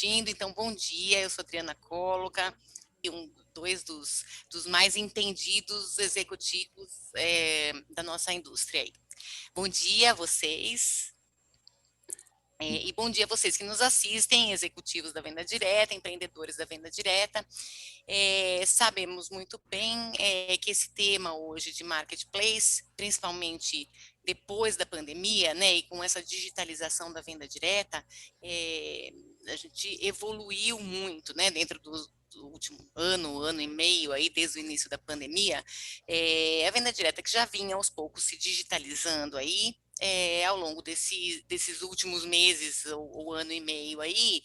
assistindo. Então, bom dia, eu sou Adriana Cóloca, e dois dos mais entendidos executivos da nossa indústria aí. Bom dia a vocês. E bom dia a vocês que nos assistem, executivos da venda direta, empreendedores da venda direta. Sabemos muito bem que esse tema hoje de marketplace, principalmente depois da pandemia, né, e com essa digitalização da venda direta, a gente evoluiu muito, né, dentro do último ano e meio aí, desde o início da pandemia, a venda direta que já vinha aos poucos se digitalizando aí, ao longo desses últimos meses ou ano e meio aí,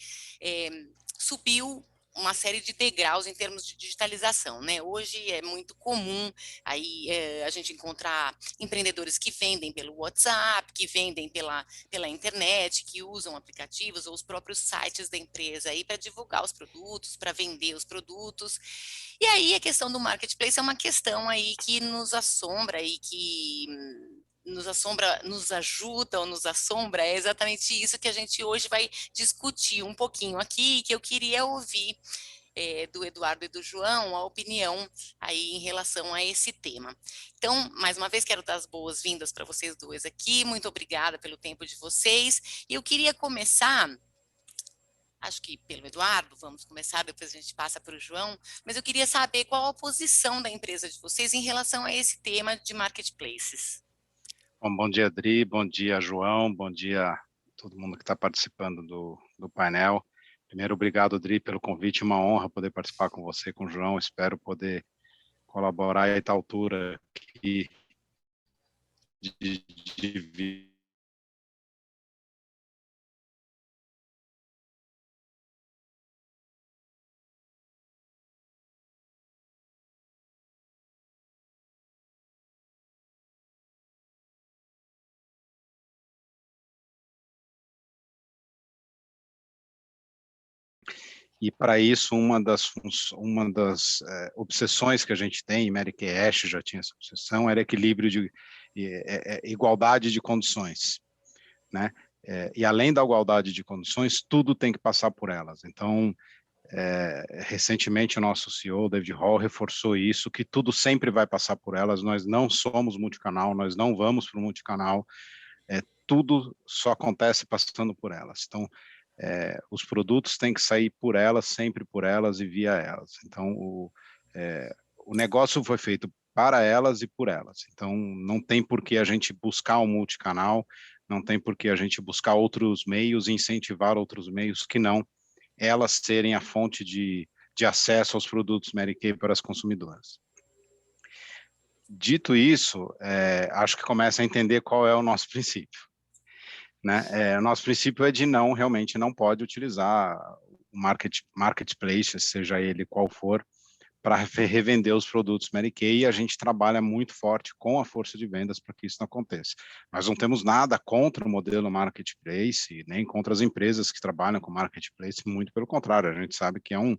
subiu uma série de degraus em termos de digitalização, né? Hoje é muito comum aí a gente encontrar empreendedores que vendem pelo WhatsApp, que vendem pela internet, que usam aplicativos ou os próprios sites da empresa aí para divulgar os produtos, para vender os produtos. E aí a questão do marketplace é uma questão aí que nos assombra e que nos assombra, nos ajuda ou nos assombra, é exatamente isso que a gente hoje vai discutir um pouquinho aqui, que eu queria ouvir do Eduardo e do João, a opinião aí em relação a esse tema. Então, mais uma vez, quero dar as boas-vindas para vocês dois aqui, muito obrigada pelo tempo de vocês, e eu queria começar, acho que pelo Eduardo, vamos começar, depois a gente passa para o João, mas eu queria saber qual a posição da empresa de vocês em relação a esse tema de marketplaces. Bom dia, Adri, bom dia, João, bom dia a todo mundo que está participando do painel. Primeiro, obrigado, Adri, pelo convite, uma honra poder participar com você, com o João, espero poder colaborar a esta altura aqui de E para isso, uma das obsessões que a gente tem, e Mary Kay Ash já tinha essa obsessão, era equilíbrio de igualdade de condições, né? E além da igualdade de condições, tudo tem que passar por elas. Então, recentemente o nosso CEO, David Hall, reforçou isso, que tudo sempre vai passar por elas, nós não somos multicanal, nós não vamos para o multicanal, tudo só acontece passando por elas. Então, os produtos têm que sair por elas, sempre por elas e via elas. Então, o negócio foi feito para elas e por elas. Então, não tem por que a gente buscar um multicanal, não tem por que a gente buscar outros meios, incentivar outros meios que não elas serem a fonte de acesso aos produtos Mary Kay para as consumidoras. Dito isso, acho que começa a entender qual é o nosso princípio. Né? O nosso princípio é de realmente não pode utilizar o marketplace, seja ele qual for, para revender os produtos Mary Kay, e a gente trabalha muito forte com a força de vendas para que isso não aconteça. Nós não temos nada contra o modelo marketplace, nem contra as empresas que trabalham com marketplace, muito pelo contrário, a gente sabe que é um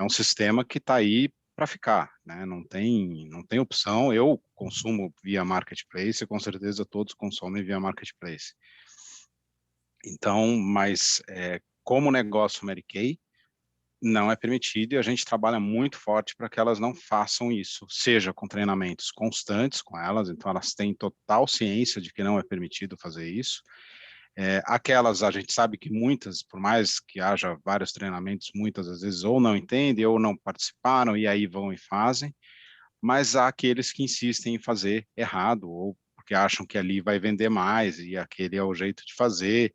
sistema que está aí para ficar, né? Não tem opção, eu consumo via marketplace, e com certeza todos consomem via marketplace. Então, mas como negócio Mary Kay, não é permitido e a gente trabalha muito forte para que elas não façam isso, seja com treinamentos constantes com elas, então elas têm total ciência de que não é permitido fazer isso. Aquelas, a gente sabe que muitas, por mais que haja vários treinamentos, muitas às vezes ou não entendem ou não participaram e aí vão e fazem, mas há aqueles que insistem em fazer errado ou porque acham que ali vai vender mais e aquele é o jeito de fazer,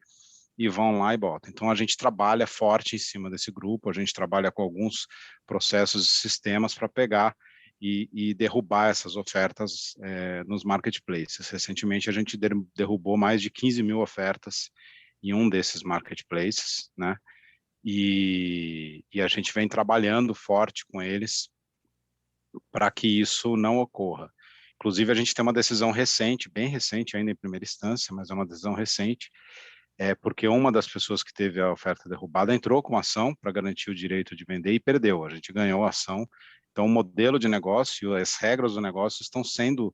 e vão lá e botam. Então, a gente trabalha forte em cima desse grupo, a gente trabalha com alguns processos e sistemas para pegar e derrubar essas ofertas nos marketplaces. Recentemente, a gente derrubou mais de 15 mil ofertas em um desses marketplaces, né? E a gente vem trabalhando forte com eles para que isso não ocorra. Inclusive, a gente tem uma decisão recente, bem recente ainda em primeira instância, mas é uma decisão recente, porque uma das pessoas que teve a oferta derrubada entrou com ação para garantir o direito de vender e perdeu. A gente ganhou a ação. Então, o modelo de negócio, as regras do negócio estão sendo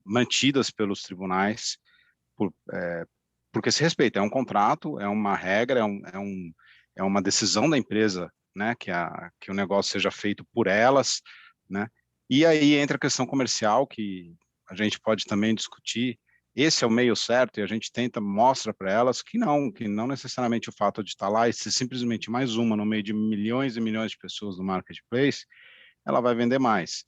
mantidas pelos tribunais porque se respeita. É um contrato, é uma regra, é uma decisão da empresa, né, que o negócio seja feito por elas, né? E aí entra a questão comercial, que a gente pode também discutir. Esse é o meio certo, e a gente mostra para elas que não necessariamente o fato de estar lá e ser simplesmente mais uma no meio de milhões e milhões de pessoas no marketplace, ela vai vender mais.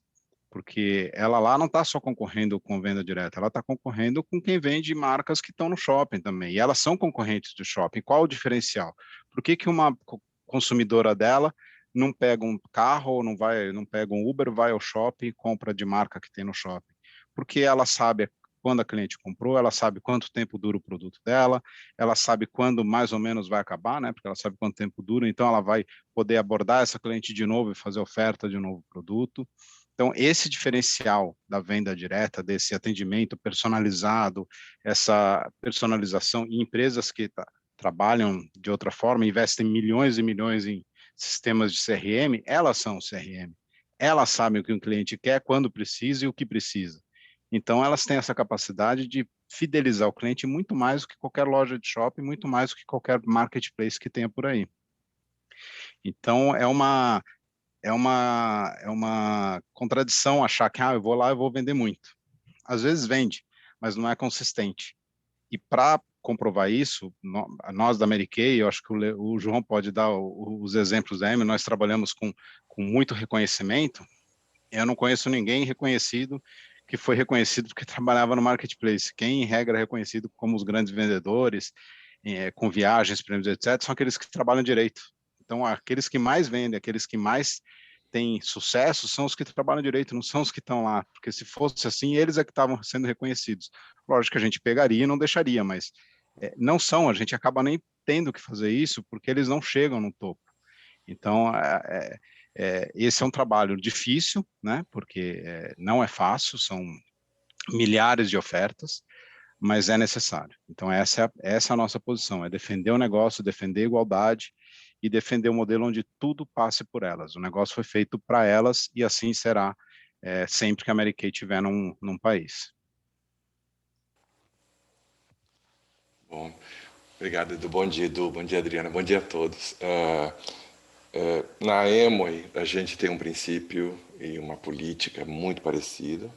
Porque ela lá não está só concorrendo com venda direta, ela está concorrendo com quem vende marcas que estão no shopping também, e elas são concorrentes do shopping. Qual o diferencial? Por que uma consumidora dela não pega um carro, ou não pega um Uber, vai ao shopping e compra de marca que tem no shopping? Porque ela sabe quando a cliente comprou, ela sabe quanto tempo dura o produto dela, ela sabe quando mais ou menos vai acabar, né? Porque ela sabe quanto tempo dura, então ela vai poder abordar essa cliente de novo e fazer oferta de um novo produto. Então, esse diferencial da venda direta, desse atendimento personalizado, essa personalização em empresas que trabalham de outra forma, investem milhões e milhões em sistemas de CRM, elas são o CRM. Elas sabem o que um cliente quer, quando precisa e o que precisa. Então, elas têm essa capacidade de fidelizar o cliente muito mais do que qualquer loja de shopping, muito mais do que qualquer marketplace que tenha por aí. Então, é uma contradição achar que eu vou lá e vou vender muito. Às vezes vende, mas não é consistente. E para comprovar isso, nós da Mary Kay, eu acho que o João pode dar os exemplos da Amy, nós trabalhamos com muito reconhecimento. Eu não conheço ninguém reconhecido que foi reconhecido porque trabalhava no marketplace. Quem, em regra, é reconhecido como os grandes vendedores, com viagens, prêmios, etc., são aqueles que trabalham direito. Então, aqueles que mais vendem, aqueles que mais têm sucesso, são os que trabalham direito, não são os que estão lá. Porque se fosse assim, eles é que estavam sendo reconhecidos. Lógico que a gente pegaria e não deixaria, mas não são, a gente acaba nem tendo que fazer isso porque eles não chegam no topo. Então, esse é um trabalho difícil, né? Porque não é fácil, são milhares de ofertas, mas é necessário. Então, essa é a nossa posição, é defender o negócio, defender a igualdade e defender o modelo onde tudo passe por elas. O negócio foi feito para elas e assim será sempre que a Mary Kay estiver num país. Bom, obrigado, Edu. Bom dia, Edu. Bom dia, Adriana. Bom dia a todos. Na Amway, a gente tem um princípio e uma política muito parecida.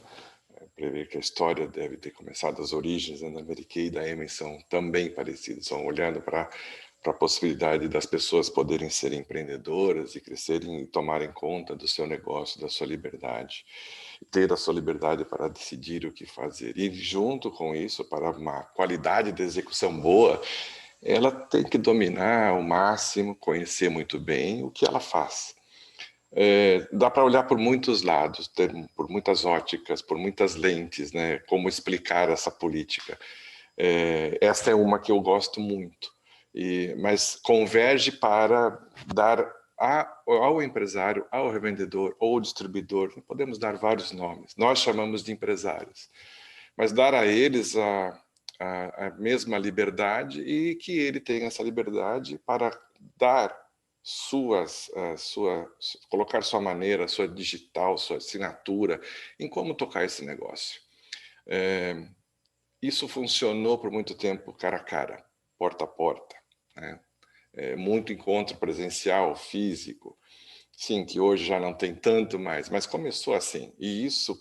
Prever que a história deve ter começado, as origens da Mary Kay e da Amway são também parecidas, são olhando para a possibilidade das pessoas poderem ser empreendedoras e crescerem e tomarem conta do seu negócio, da sua liberdade, ter a sua liberdade para decidir o que fazer. E junto com isso, para uma qualidade de execução boa, ela tem que dominar ao máximo, conhecer muito bem o que ela faz. Dá para olhar por muitos lados, por muitas óticas, por muitas lentes, né? Como explicar essa política. Esta é uma que eu gosto muito, mas converge para dar ao empresário, ao revendedor ou distribuidor, podemos dar vários nomes, nós chamamos de empresários, mas dar a eles a mesma liberdade e que ele tenha essa liberdade para dar colocar sua maneira, sua digital, sua assinatura em como tocar esse negócio. Isso funcionou por muito tempo cara a cara, porta a porta, né? Muito encontro presencial, físico. Sim, que hoje já não tem tanto mais, mas começou assim. E isso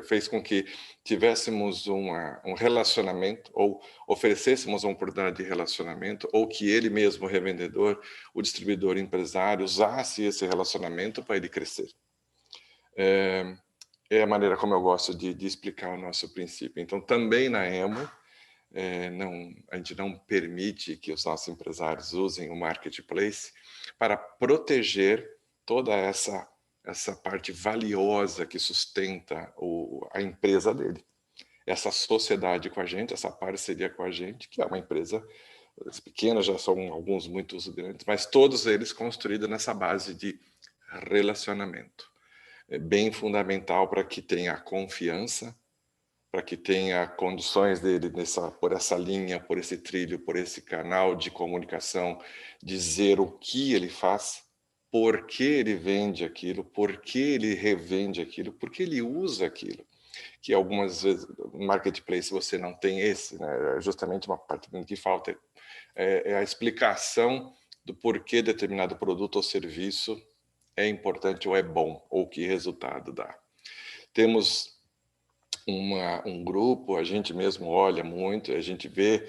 fez com que tivéssemos um relacionamento, ou oferecêssemos uma oportunidade de relacionamento, ou que ele mesmo, o revendedor, o distribuidor, o empresário, usasse esse relacionamento para ele crescer. É a maneira como eu gosto de explicar o nosso princípio. Então, também na Emo, a gente não permite que os nossos empresários usem o marketplace para proteger toda essa parte valiosa que sustenta a empresa dele. Essa sociedade com a gente, essa parceria com a gente, que é uma empresa pequena, já são alguns muito grandes, mas todos eles construídos nessa base de relacionamento. É bem fundamental para que tenha confiança, para que tenha condições dele por essa linha, por esse trilho, por esse canal de comunicação, dizer o que ele faz, por que ele vende aquilo, por que ele revende aquilo, por que ele usa aquilo. Que algumas vezes no marketplace você não tem esse, né? Justamente uma parte que falta é a explicação do porquê determinado produto ou serviço é importante ou é bom, ou que resultado dá. Temos um grupo, a gente mesmo olha muito, a gente vê,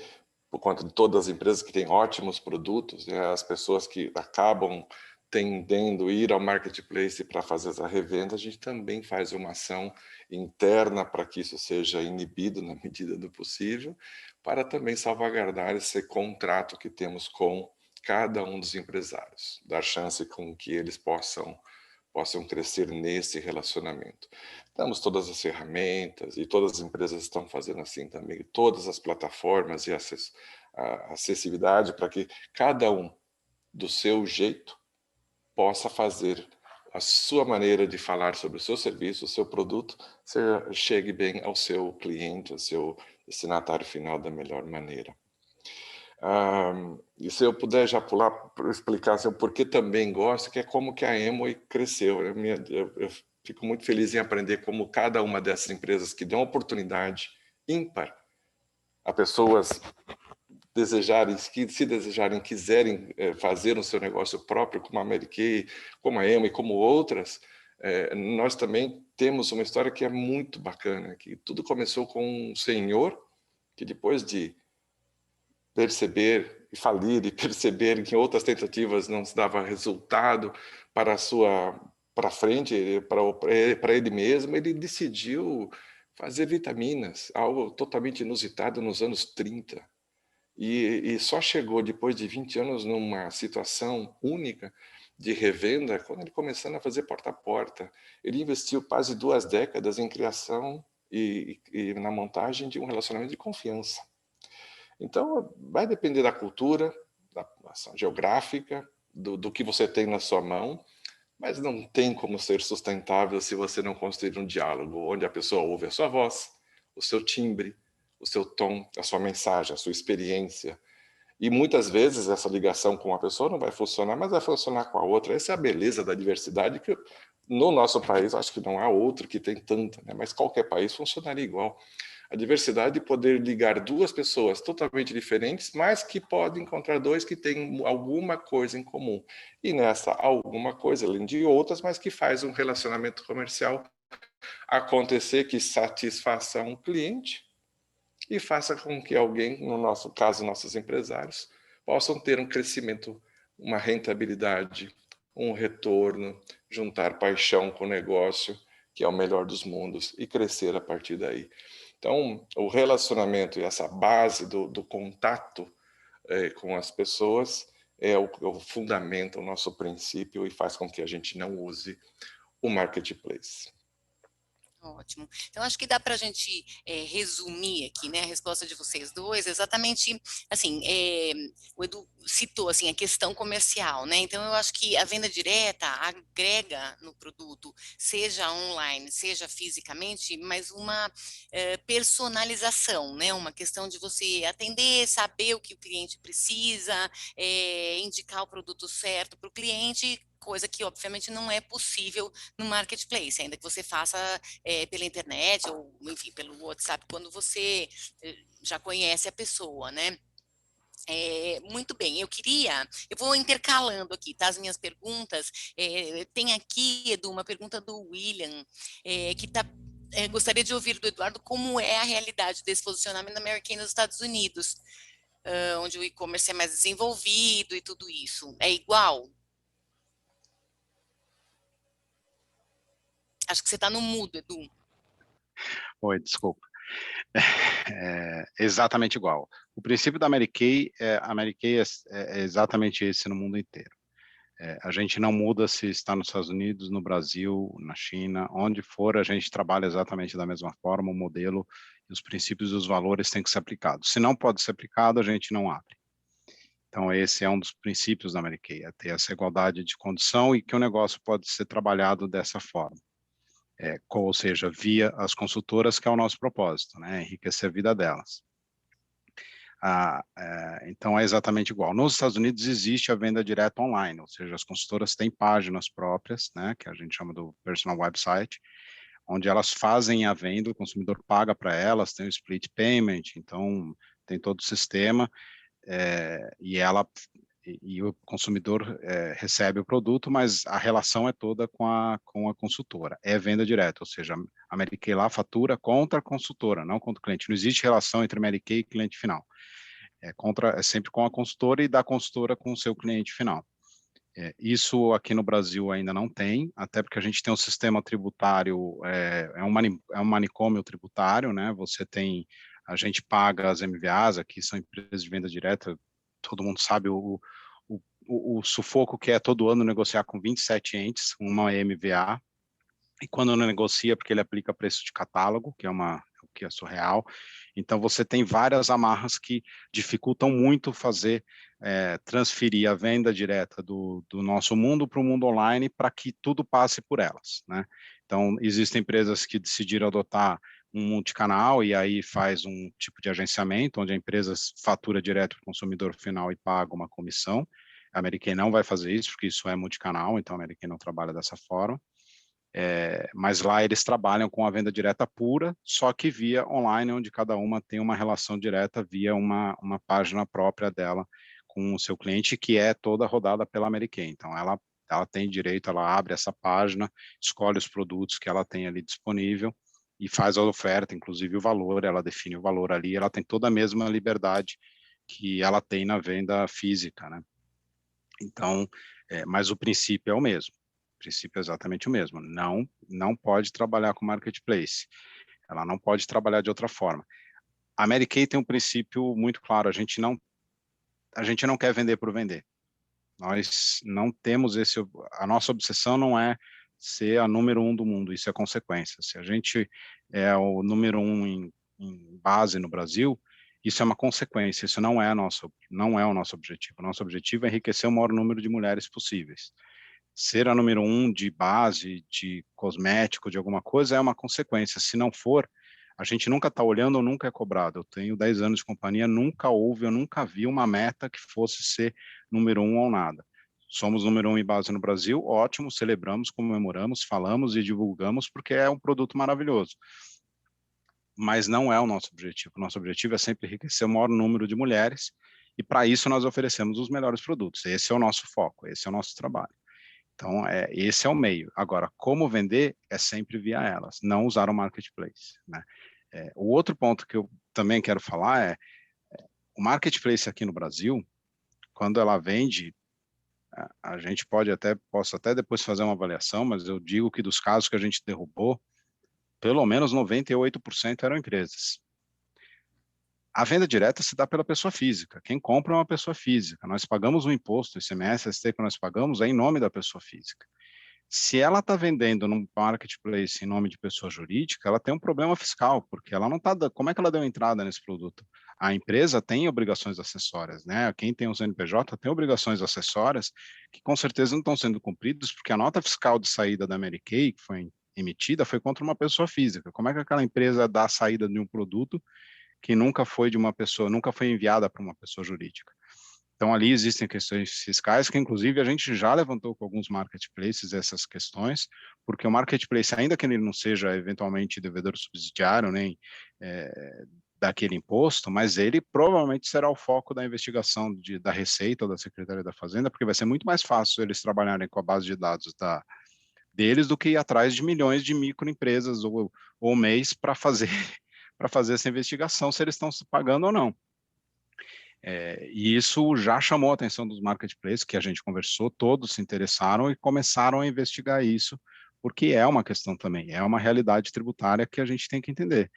por conta de todas as empresas que têm ótimos produtos, né, as pessoas que acabam tendendo a ir ao marketplace para fazer essa revenda, a gente também faz uma ação interna para que isso seja inibido na medida do possível, para também salvaguardar esse contrato que temos com cada um dos empresários, dar chance com que eles possam crescer nesse relacionamento. Damos todas as ferramentas, e todas as empresas estão fazendo assim também, todas as plataformas e a acessibilidade para que cada um, do seu jeito, possa fazer a sua maneira de falar sobre o seu serviço, o seu produto, chegue bem ao seu cliente, ao seu destinatário final da melhor maneira. E se eu puder já pular para explicar assim, o porquê também gosto, que é como que a Amway cresceu. Eu fico muito feliz em aprender como cada uma dessas empresas que dão oportunidade ímpar a pessoas quiserem fazer o seu negócio próprio, como a Mary Kay, como a Amway, como outras, nós também temos uma história que é muito bacana, que tudo começou com um senhor que, depois de perceber e falir e perceber que outras tentativas não se dava resultado para frente, para ele mesmo, ele decidiu fazer vitaminas, algo totalmente inusitado nos anos 30. E só chegou depois de 20 anos numa situação única de revenda, quando ele começando a fazer porta a porta. Ele investiu quase 2 décadas em criação e na montagem de um relacionamento de confiança. Então, vai depender da cultura, da ação geográfica, do que você tem na sua mão, mas não tem como ser sustentável se você não construir um diálogo onde a pessoa ouve a sua voz, o seu timbre, o seu tom, a sua mensagem, a sua experiência. E muitas vezes essa ligação com uma pessoa não vai funcionar, mas vai funcionar com a outra. Essa é a beleza da diversidade, que no nosso país acho que não há outro que tem tanta, né? Mas qualquer país funcionaria igual. A diversidade de poder ligar 2 pessoas totalmente diferentes, mas que podem encontrar 2 que têm alguma coisa em comum. E nessa alguma coisa, além de outras, mas que faz um relacionamento comercial acontecer, que satisfaça um cliente e faça com que alguém, no nosso caso, nossos empresários, possam ter um crescimento, uma rentabilidade, um retorno, juntar paixão com o negócio, que é o melhor dos mundos, e crescer a partir daí. Então, o relacionamento e essa base do contato com as pessoas é o fundamento, o nosso princípio, e faz com que a gente não use o marketplace. Ótimo. Então, acho que dá para a gente resumir aqui, né, a resposta de vocês dois, exatamente, assim, o Edu citou, assim, a questão comercial, né, então eu acho que a venda direta agrega no produto, seja online, seja fisicamente, mas uma personalização, né, uma questão de você atender, saber o que o cliente precisa, indicar o produto certo para o cliente, coisa que obviamente não é possível no marketplace, ainda que você faça pela internet ou, enfim, pelo WhatsApp, quando você já conhece a pessoa, né? Muito bem, eu vou intercalando aqui, tá, as minhas perguntas. Tem aqui, Edu, uma pergunta do William, que gostaria de ouvir do Eduardo como é a realidade desse posicionamento da Mary Kay nos Estados Unidos, onde o e-commerce é mais desenvolvido e tudo isso. É igual? Acho que você está no mudo, Edu. Oi, desculpa. Exatamente igual. O princípio da Mary Kay é exatamente esse no mundo inteiro. A gente não muda se está nos Estados Unidos, no Brasil, na China, onde for, a gente trabalha exatamente da mesma forma, o modelo e os princípios e os valores têm que ser aplicados. Se não pode ser aplicado, a gente não abre. Então, esse é um dos princípios da Mary Kay, é ter essa igualdade de condição e que o negócio pode ser trabalhado dessa forma. Ou seja, via as consultoras, que é o nosso propósito, né? Enriquecer a vida delas. Então, é exatamente igual. Nos Estados Unidos existe a venda direta online, ou seja, as consultoras têm páginas próprias, né, que a gente chama do personal website, onde elas fazem a venda, o consumidor paga para elas, tem o split payment, então tem todo o sistema, e e o consumidor recebe o produto, mas a relação é toda com a consultora. É venda direta, ou seja, a Mary Kay lá fatura contra a consultora, não contra o cliente. Não existe relação entre Mary Kay e cliente final. É sempre com a consultora e da consultora com o seu cliente final. Isso aqui no Brasil ainda não tem, até porque a gente tem um sistema tributário, é um manicômio tributário, né? A gente paga as MVAs, aqui são empresas de venda direta, todo mundo sabe o sufoco que é todo ano negociar com 27 entes, uma MVA, e quando não negocia, porque ele aplica preço de catálogo, o que é surreal. Então, você tem várias amarras que dificultam muito transferir a venda direta do nosso mundo para o mundo online, para que tudo passe por elas, né? Então, existem empresas que decidiram adotar um multicanal e aí faz um tipo de agenciamento, onde a empresa fatura direto para o consumidor final e paga uma comissão. A American não vai fazer isso, porque isso é multicanal, então a American não trabalha dessa forma. Mas lá eles trabalham com a venda direta pura, só que via online, onde cada uma tem uma relação direta via uma página própria dela com o seu cliente, que é toda rodada pela American. Então, ela tem direito, ela abre essa página, escolhe os produtos que ela tem ali disponível e faz a oferta, inclusive o valor, ela define o valor ali, ela tem toda a mesma liberdade que ela tem na venda física, né? Então, mas o princípio é o mesmo. O princípio é exatamente o mesmo. Não pode trabalhar com marketplace. Ela não pode trabalhar de outra forma. A Mary Kay tem um princípio muito claro. A gente não quer vender por vender. Nós não temos a nossa obsessão não é ser a número 1 do mundo. Isso é consequência. Se a gente é o número 1 em base no Brasil, isso é uma consequência. Isso não é o nosso objetivo. O nosso objetivo é enriquecer o maior número de mulheres possíveis. Ser a número 1 de base, de cosmético, de alguma coisa, é uma consequência. Se não for, a gente nunca está olhando ou nunca é cobrado. Eu tenho 10 anos de companhia, eu nunca vi uma meta que fosse ser número 1 ou nada. Somos número 1 em base no Brasil, ótimo, celebramos, comemoramos, falamos e divulgamos, porque é um produto maravilhoso. Mas não é o nosso objetivo. O nosso objetivo é sempre enriquecer o maior número de mulheres, e para isso nós oferecemos os melhores produtos. Esse é o nosso foco, esse é o nosso trabalho. Então, esse é o meio. Agora, como vender é sempre via elas, não usar o marketplace, né? O outro ponto que eu também quero falar o marketplace aqui no Brasil, quando ela vende, a gente posso até depois fazer uma avaliação, mas eu digo que dos casos que a gente derrubou, pelo menos 98% eram empresas. A venda direta se dá pela pessoa física. Quem compra é uma pessoa física. Nós pagamos o imposto, o ICMS, ST que nós pagamos é em nome da pessoa física. Se ela está vendendo num marketplace em nome de pessoa jurídica, ela tem um problema fiscal, porque ela não está. Como é que ela deu entrada nesse produto? A empresa tem obrigações acessórias, né? Quem tem um CNPJ tem obrigações acessórias que com certeza não estão sendo cumpridas, porque a nota fiscal de saída da Mary Kay, que foi emitida, foi contra uma pessoa física. Como é que aquela empresa dá a saída de um produto que nunca foi de uma pessoa, nunca foi enviada para uma pessoa jurídica? Então, ali existem questões fiscais que, inclusive, a gente já levantou com alguns marketplaces essas questões, porque o marketplace, ainda que ele não seja eventualmente devedor subsidiário, nem daquele imposto, mas ele provavelmente será o foco da investigação da Receita ou da Secretaria da Fazenda, porque vai ser muito mais fácil eles trabalharem com a base de dados deles do que ir atrás de milhões de microempresas ou mês para fazer essa investigação, se eles estão se pagando ou não. E isso já chamou a atenção dos marketplaces, que a gente conversou, todos se interessaram e começaram a investigar isso, porque é uma questão também, é uma realidade tributária que a gente tem que entender,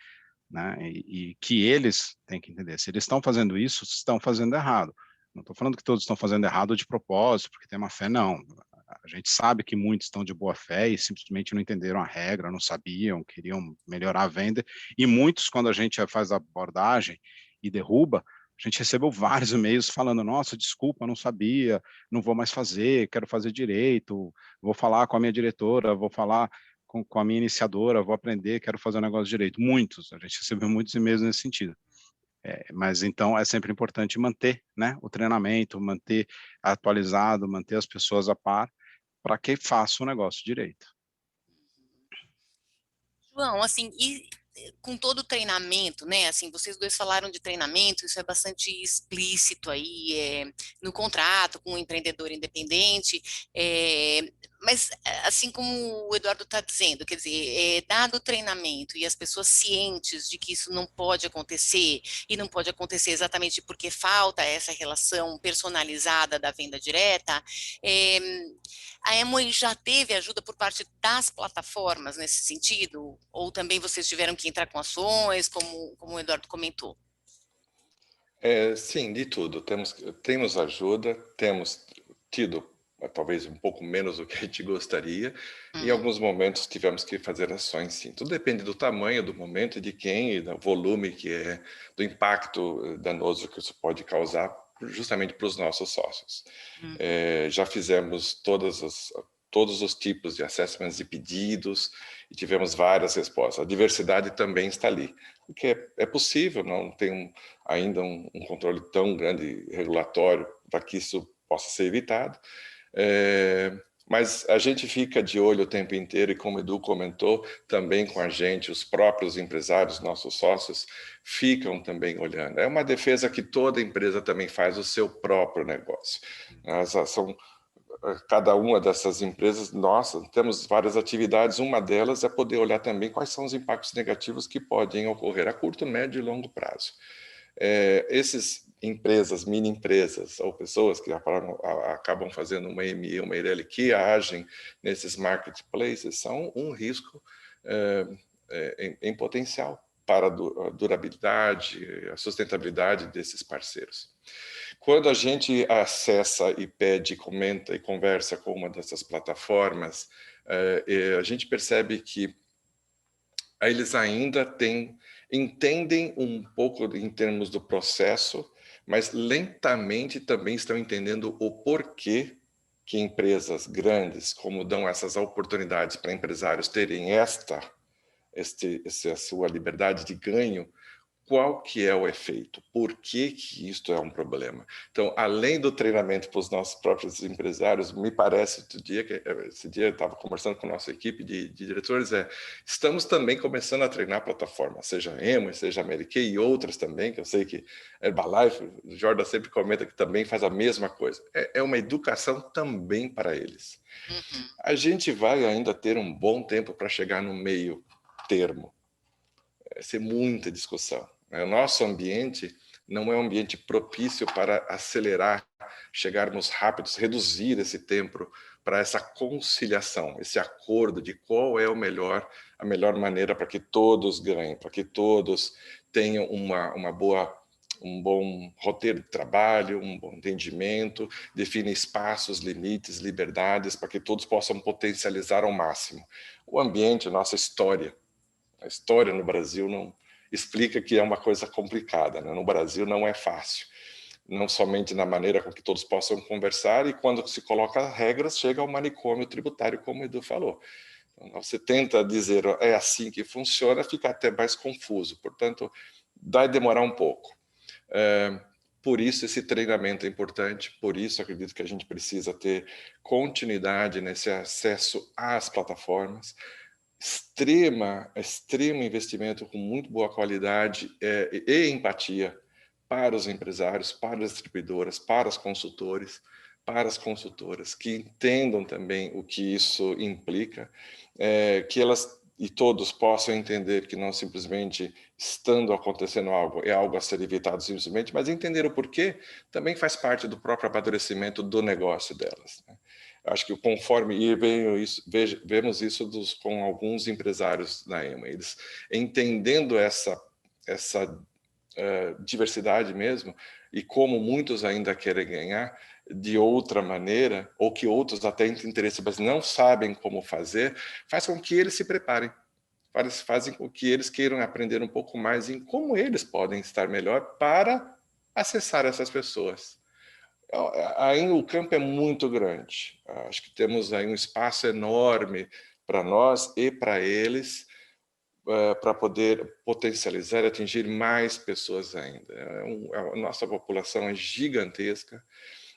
né? E que eles têm que entender. Se eles estão fazendo isso, estão fazendo errado. Não estou falando que todos estão fazendo errado de propósito, porque tem má fé, não. A gente sabe que muitos estão de boa fé e simplesmente não entenderam a regra, não sabiam, queriam melhorar a venda. E muitos, quando a gente faz a abordagem e derruba, a gente recebeu vários e-mails falando, nossa, desculpa, não sabia, não vou mais fazer, quero fazer direito, vou falar com a minha diretora, vou falar com a minha iniciadora, vou aprender, quero fazer um negócio direito. Muitos, a gente recebeu muitos e-mails nesse sentido. Mas então é sempre importante manter, né, o treinamento, manter atualizado, manter as pessoas a par, para que faça o negócio direito. João, assim, e com todo o treinamento, né, assim, vocês dois falaram de treinamento, isso é bastante explícito aí, no contrato com o empreendedor independente, mas, assim como o Eduardo está dizendo, quer dizer, dado o treinamento e as pessoas cientes de que isso não pode acontecer, e não pode acontecer exatamente porque falta essa relação personalizada da venda direta, a Amway já teve ajuda por parte das plataformas nesse sentido? Ou também vocês tiveram que entrar com ações, como o Eduardo comentou? Sim, de tudo. Temos ajuda, temos tido talvez um pouco menos do que a gente gostaria. Em alguns momentos tivemos que fazer ações, sim. Tudo depende do tamanho, do momento, de quem, e do volume do impacto danoso que isso pode causar justamente para os nossos sócios. Já fizemos todos os tipos de assessments e pedidos e tivemos várias respostas. A diversidade também está ali, porque é possível, não tem ainda um controle tão grande regulatório para que isso possa ser evitado. Mas a gente fica de olho o tempo inteiro e, como o Edu comentou, também com a gente, os próprios empresários, nossos sócios, ficam também olhando. É uma defesa que toda empresa também faz o seu próprio negócio. Cada uma dessas empresas, nós temos várias atividades, uma delas é poder olhar também quais são os impactos negativos que podem ocorrer a curto, médio e longo prazo. Esses empresas, mini empresas ou pessoas que acabam fazendo uma ME, uma EIRELI, que agem nesses marketplaces, são um risco em potencial para a durabilidade, a sustentabilidade desses parceiros. Quando a gente acessa e pede, comenta e conversa com uma dessas plataformas, a gente percebe que eles ainda entendem um pouco em termos do processo, mas lentamente também estão entendendo o porquê que empresas grandes, como dão essas oportunidades para empresários terem a sua liberdade de ganho, qual que é o efeito? Por que que isto é um problema? Então, além do treinamento para os nossos próprios empresários, me parece, esse dia eu estava conversando com a nossa equipe de diretores, estamos também começando a treinar plataformas, seja Amway, seja Amerikei e outras também, que eu sei que Herbalife, o Jordan sempre comenta que também faz a mesma coisa. É uma educação também para eles. A gente vai ainda ter um bom tempo para chegar no meio termo. Vai ser muita discussão. O nosso ambiente não é um ambiente propício para acelerar, chegarmos rápidos, reduzir esse tempo para essa conciliação, esse acordo de qual é a melhor maneira para que todos ganhem, para que todos tenham um bom roteiro de trabalho, um bom entendimento, define espaços, limites, liberdades, para que todos possam potencializar ao máximo. O ambiente, a nossa história, a história no Brasil não explica que é uma coisa complicada, né? No Brasil não é fácil, não somente na maneira com que todos possam conversar, e quando se coloca regras, chega ao manicômio tributário, como o Edu falou. Então, você tenta dizer, é assim que funciona, fica até mais confuso, portanto, vai demorar um pouco. Por isso esse treinamento é importante, por isso acredito que a gente precisa ter continuidade nesse acesso às plataformas, extremo investimento com muito boa qualidade e empatia para os empresários, para as distribuidoras, para os consultores, para as consultoras, que entendam também o que isso implica, que elas e todos possam entender que não simplesmente estando acontecendo algo, é algo a ser evitado simplesmente, mas entender o porquê também faz parte do próprio amadurecimento do negócio delas, né? Acho que conforme vemos isso com alguns empresários da Amway, eles entendendo essa diversidade mesmo, e como muitos ainda querem ganhar de outra maneira, ou que outros até têm interesse, mas não sabem como fazer, faz com que eles se preparem, fazem com que eles queiram aprender um pouco mais em como eles podem estar melhor para acessar essas pessoas. Ainda o campo é muito grande. Acho que temos aí um espaço enorme para nós e para eles, para poder potencializar e atingir mais pessoas ainda. A nossa população é gigantesca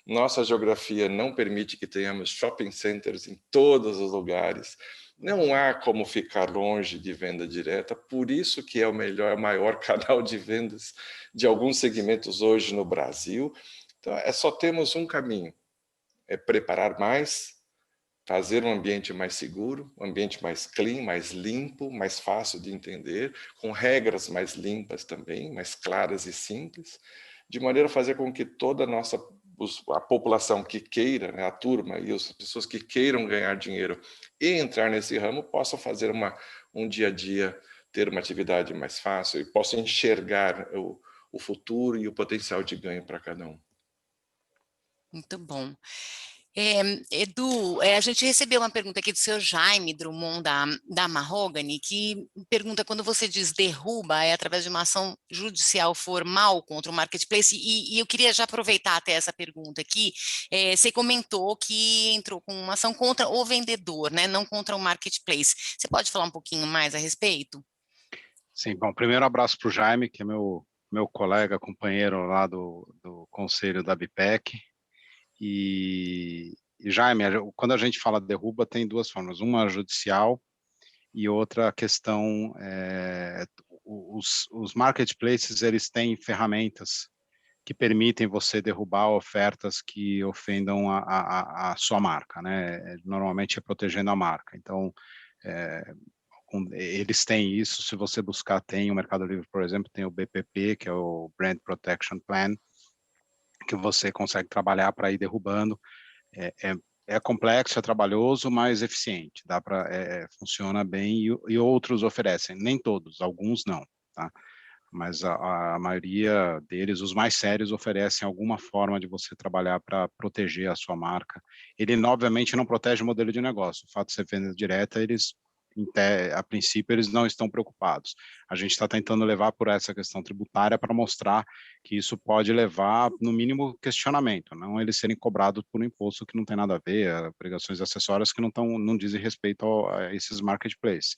Nossa geografia não permite que tenhamos shopping centers em todos os lugares. Não há como ficar longe de venda direta, por isso que é o maior canal de vendas de alguns segmentos hoje no Brasil. Então, só temos um caminho, é preparar mais, fazer um ambiente mais seguro, um ambiente mais clean, mais limpo, mais fácil de entender, com regras mais limpas também, mais claras e simples, de maneira a fazer com que toda a população que queira, né, a turma e as pessoas que queiram ganhar dinheiro e entrar nesse ramo possam fazer um dia a dia, ter uma atividade mais fácil e possam enxergar o futuro e o potencial de ganho para cada um. Muito bom. Edu, a gente recebeu uma pergunta aqui do seu Jaime Drummond, da Mahogany, que pergunta, quando você diz derruba, é através de uma ação judicial formal contra o marketplace, e eu queria já aproveitar até essa pergunta aqui. Você comentou que entrou com uma ação contra o vendedor, né, não contra o marketplace. Você pode falar um pouquinho mais a respeito? Sim, bom, primeiro abraço para o Jaime, que é meu colega, companheiro lá do conselho da BIPEC. E Jaime, quando a gente fala derruba, tem duas formas, uma judicial e outra questão, os marketplaces, eles têm ferramentas que permitem você derrubar ofertas que ofendam a sua marca, né? Normalmente é protegendo a marca. Então, eles têm isso. Se você buscar, tem o Mercado Livre, por exemplo, tem o BPP, que é o Brand Protection Plan, que você consegue trabalhar para ir derrubando. É complexo, é trabalhoso, mas eficiente. Funciona bem e outros oferecem. Nem todos, alguns não, tá? Mas a maioria deles, os mais sérios, oferecem alguma forma de você trabalhar para proteger a sua marca. Ele, obviamente, não protege o modelo de negócio. O fato de ser venda direta, a princípio, eles não estão preocupados. A gente está tentando levar por essa questão tributária para mostrar que isso pode levar, no mínimo, questionamento, não eles serem cobrados por um imposto que não tem nada a ver, obrigações acessórias que não dizem respeito a esses marketplaces.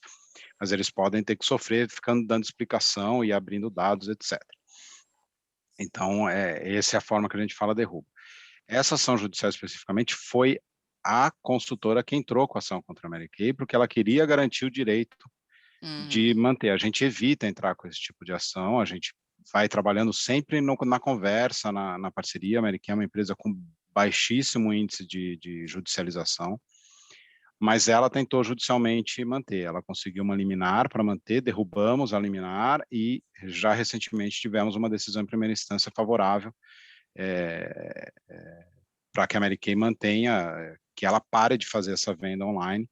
Mas eles podem ter que sofrer ficando dando explicação e abrindo dados, etc. Então, essa é a forma que a gente fala derrubo. Essa ação judicial especificamente foi a consultora que entrou com a ação contra a Mary Kay, porque ela queria garantir o direito de manter. A gente evita entrar com esse tipo de ação, a gente vai trabalhando sempre na conversa, na parceria. A Mary Kay é uma empresa com baixíssimo índice de judicialização, mas ela tentou judicialmente manter. Ela conseguiu uma liminar para manter, derrubamos a liminar e já recentemente tivemos uma decisão em primeira instância favorável para que a Mary Kay mantenha, que ela pare de fazer essa venda online.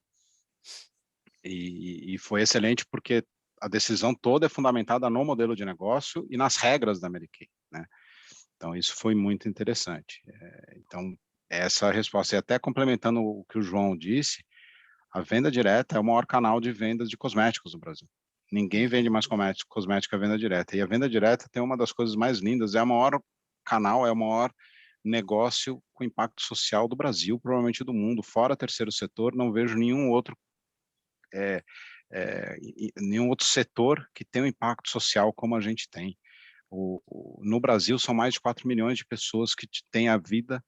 E foi excelente porque a decisão toda é fundamentada no modelo de negócio e nas regras da Mary Kay, né? Então, isso foi muito interessante. Então, essa resposta, e até complementando o que o João disse, a venda direta é o maior canal de vendas de cosméticos no Brasil. Ninguém vende mais cosmética à venda direta. E a venda direta tem uma das coisas mais lindas, é o maior canal, é o maior negócio com impacto social do Brasil, provavelmente do mundo. Fora terceiro setor, não vejo nenhum outro nenhum outro setor que tem um impacto social como a gente tem. No Brasil, são mais de 4 milhões de pessoas que têm a vida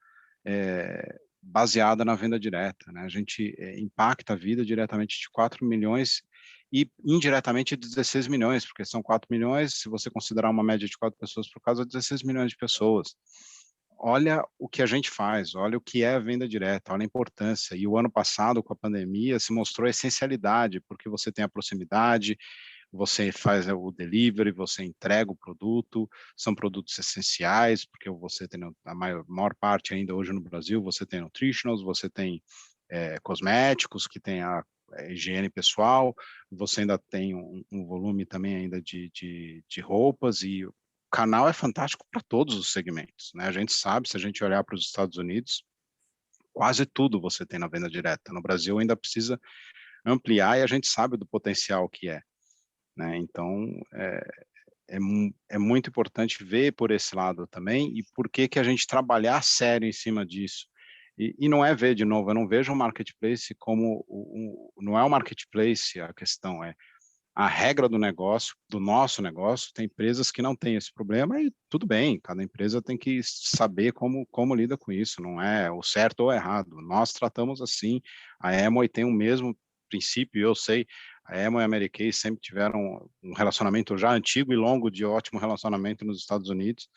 baseada na venda direta, né? A gente impacta a vida diretamente de 4 milhões e indiretamente de 16 milhões, porque são 4 milhões, se você considerar uma média de 4 pessoas por casa, 16 milhões de pessoas. Olha o que a gente faz, olha o que é a venda direta, olha a importância. E o ano passado, com a pandemia, se mostrou a essencialidade, porque você tem a proximidade, você faz o delivery, você entrega o produto, são produtos essenciais, porque você tem a maior parte ainda hoje no Brasil, você tem nutritionals, você tem cosméticos, que tem a higiene pessoal, você ainda tem um volume também ainda de roupas, e o canal é fantástico para todos os segmentos, né? A gente sabe, se a gente olhar para os Estados Unidos, quase tudo você tem na venda direta. No Brasil ainda precisa ampliar e a gente sabe do potencial que é, né? Então, é muito importante ver por esse lado também e por que a gente trabalhar sério em cima disso. E não é ver, de novo, eu não vejo o marketplace como, não é o marketplace a questão, a regra do negócio, do nosso negócio. Tem empresas que não têm esse problema e tudo bem, cada empresa tem que saber como lida com isso, não é o certo ou errado. Nós tratamos assim, a Amway tem o mesmo princípio, eu sei, a Amway e a Americase sempre tiveram um relacionamento já antigo e longo de ótimo relacionamento nos Estados Unidos,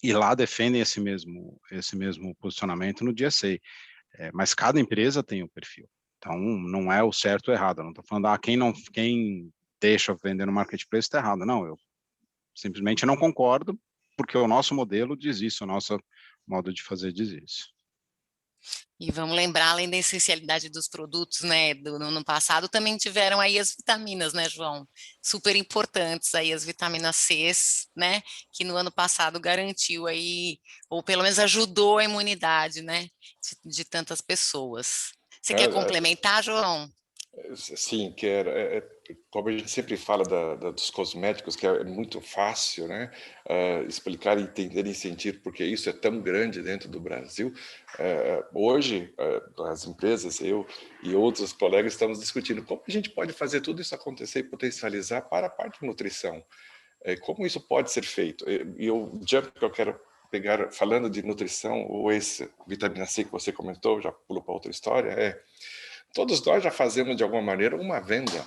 e lá defendem esse mesmo posicionamento no DSA. Mas cada empresa tem um perfil. Então, não é o certo ou errado. Eu não estou falando, quem deixa vender no marketplace está errado. Não, eu simplesmente não concordo, porque o nosso modelo diz isso, o nosso modo de fazer diz isso. E vamos lembrar, além da essencialidade dos produtos, né, no ano passado, também tiveram aí as vitaminas, né, João? Super importantes aí as vitaminas C, né, que no ano passado garantiu aí, ou pelo menos ajudou a imunidade, né, de tantas pessoas. Você quer complementar, João? Sim, que como a gente sempre fala dos cosméticos, que é muito fácil, né, explicar, entender e sentir porque isso é tão grande dentro do Brasil. Hoje, as empresas, eu e outros colegas estamos discutindo como a gente pode fazer tudo isso acontecer e potencializar para a parte de nutrição. Como isso pode ser feito? E o jump que eu quero pegar, falando de nutrição, ou esse vitamina C que você comentou, já pulou para outra história, todos nós já fazemos, de alguma maneira, uma venda.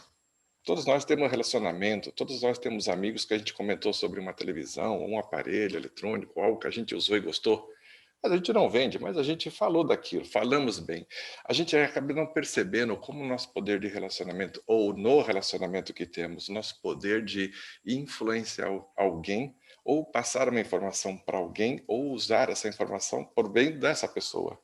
Todos nós temos relacionamento, todos nós temos amigos que a gente comentou sobre uma televisão, um aparelho eletrônico, algo que a gente usou e gostou. Mas a gente não vende, mas a gente falou daquilo, falamos bem. A gente acaba não percebendo como o nosso poder de relacionamento, ou no relacionamento que temos, nosso poder de influenciar alguém, ou passar uma informação para alguém, ou usar essa informação por bem dessa pessoa.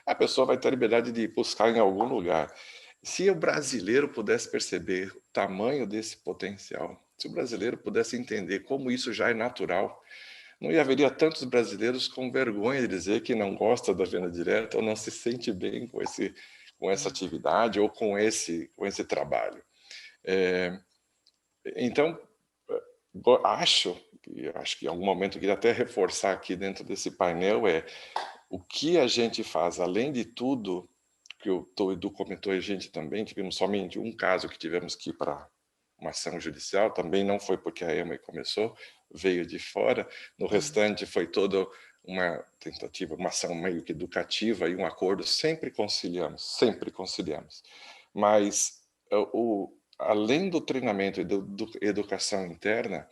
A pessoa vai ter a liberdade de buscar em algum lugar. Se o brasileiro pudesse perceber o tamanho desse potencial, se o brasileiro pudesse entender como isso já é natural, não haveria tantos brasileiros com vergonha de dizer que não gosta da venda direta ou não se sente bem com essa atividade ou com esse trabalho. Então, acho que em algum momento eu queria até reforçar aqui dentro desse painel o que a gente faz, além de tudo, que o Edu comentou, a gente também tivemos somente um caso que tivemos que ir para uma ação judicial, também não foi porque a Amway começou, veio de fora, no restante foi toda uma tentativa, uma ação meio que educativa e um acordo, sempre conciliamos, mas além do treinamento e da educação interna,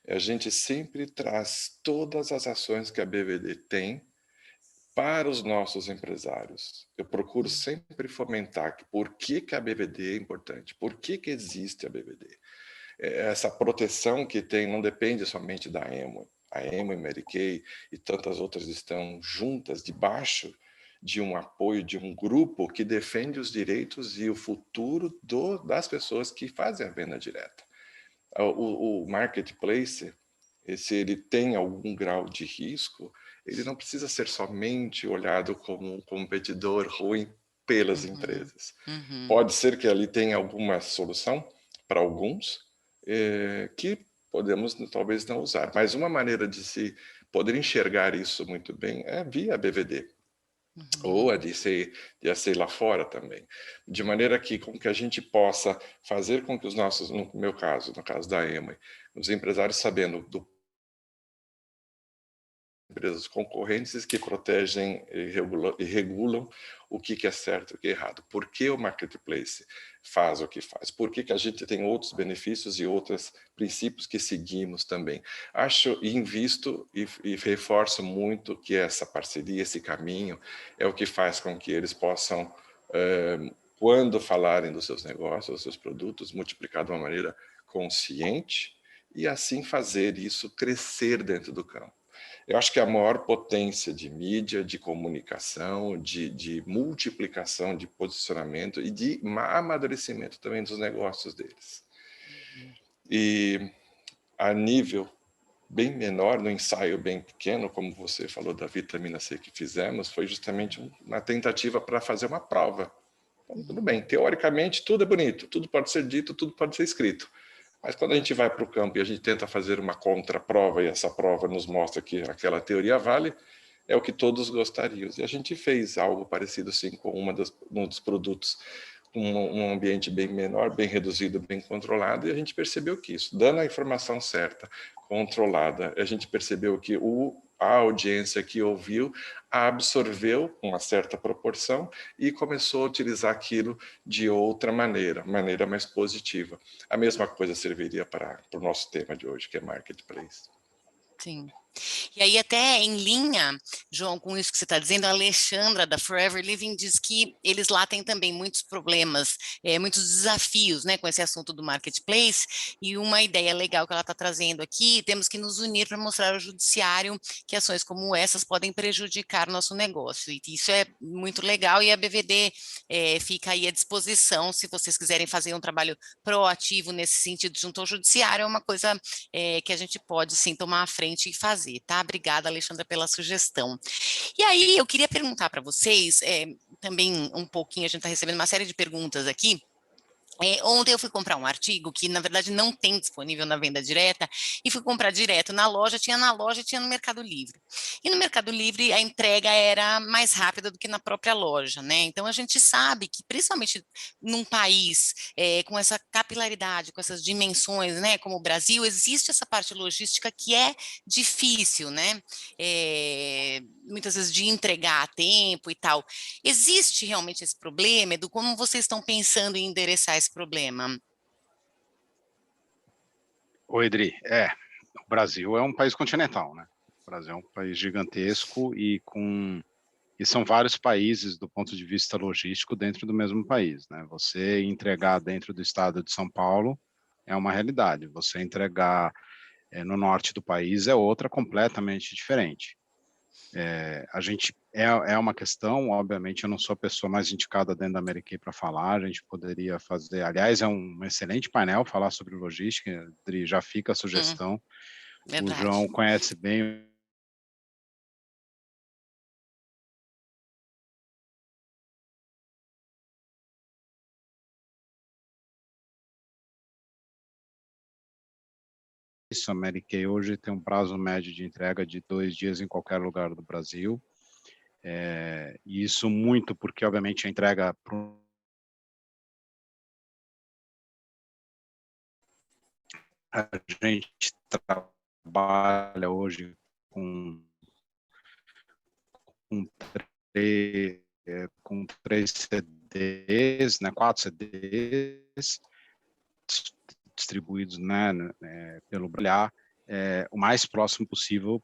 a gente sempre traz todas as ações que a BVD tem para os nossos empresários. Eu procuro sempre fomentar por que a BVD é importante, por que existe a BVD. Essa proteção que tem não depende somente da Amway. A Amway, Mary Kay e tantas outras estão juntas debaixo de um apoio de um grupo que defende os direitos e o futuro das pessoas que fazem a venda direta. O marketplace, se ele tem algum grau de risco, ele não precisa ser somente olhado como um competidor ruim pelas empresas. Pode ser que ali tenha alguma solução para alguns que podemos talvez não usar, mas uma maneira de se poder enxergar isso muito bem é via a BVD. Ou a DSA lá fora também, de maneira que com que a gente possa fazer com que os nossos, no meu caso, no caso da Amway, os empresários sabendo empresas concorrentes que protegem e regulam o que é certo e o que é errado. Por que o marketplace faz o que faz? Por que a gente tem outros benefícios e outros princípios que seguimos também? Acho e invisto e reforço muito que essa parceria, esse caminho, é o que faz com que eles possam, quando falarem dos seus negócios, dos seus produtos, multiplicar de uma maneira consciente e assim fazer isso crescer dentro do campo. Eu acho que a maior potência de mídia, de comunicação, de multiplicação, de posicionamento e de amadurecimento também dos negócios deles. E a nível bem menor, no ensaio bem pequeno, como você falou da vitamina C que fizemos, foi justamente uma tentativa para fazer uma prova. Então, tudo bem, teoricamente tudo é bonito, tudo pode ser dito, tudo pode ser escrito. Mas quando a gente vai para o campo e a gente tenta fazer uma contraprova e essa prova nos mostra que aquela teoria vale, é o que todos gostariam. E a gente fez algo parecido assim com um dos produtos um ambiente bem menor, bem reduzido, bem controlado, e a gente percebeu que isso, dando a informação certa, controlada, a gente percebeu que a audiência que ouviu absorveu uma certa proporção e começou a utilizar aquilo de outra maneira mais positiva. A mesma coisa serviria para o nosso tema de hoje, que é Marketplace. Sim. E aí até em linha, João, com isso que você está dizendo, a Alexandra da Forever Living diz que eles lá têm também muitos problemas, muitos desafios, né, com esse assunto do marketplace, e uma ideia legal que ela está trazendo aqui, temos que nos unir para mostrar ao judiciário que ações como essas podem prejudicar nosso negócio, e isso é muito legal, e a BVD fica aí à disposição, se vocês quiserem fazer um trabalho proativo nesse sentido junto ao judiciário, é uma coisa que a gente pode sim tomar à frente e fazer. Tá? Obrigada, Alexandra, pela sugestão. E aí, eu queria perguntar para vocês, também um pouquinho, a gente está recebendo uma série de perguntas aqui. Ontem eu fui comprar um artigo que, na verdade, não tem disponível na venda direta, e fui comprar direto na loja, tinha e tinha no Mercado Livre. E no Mercado Livre a entrega era mais rápida do que na própria loja, né? Então a gente sabe que, principalmente num país com essa capilaridade, com essas dimensões, né, como o Brasil, existe essa parte logística que é difícil, né? Muitas vezes de entregar a tempo e tal. Existe realmente esse problema, Edu? Como vocês estão pensando em endereçar esse problema? Oi, Edri. O Brasil é um país continental, né? O Brasil é um país gigantesco e são vários países do ponto de vista logístico dentro do mesmo país, né? Você entregar dentro do estado de São Paulo é uma realidade. Você entregar no norte do país é outra completamente diferente. A gente é uma questão, obviamente, eu não sou a pessoa mais indicada dentro da Amerikei para falar, a gente poderia fazer, aliás, é um excelente painel falar sobre logística, já fica a sugestão, o Verdade. João conhece bem isso, a Amerikei hoje tem um prazo médio de entrega de 2 dias em qualquer lugar do Brasil, e isso muito porque, obviamente, a entrega a gente trabalha hoje com, com 3 CDs, né, 4 CDs distribuídos, né, pelo Brulhar, o mais próximo possível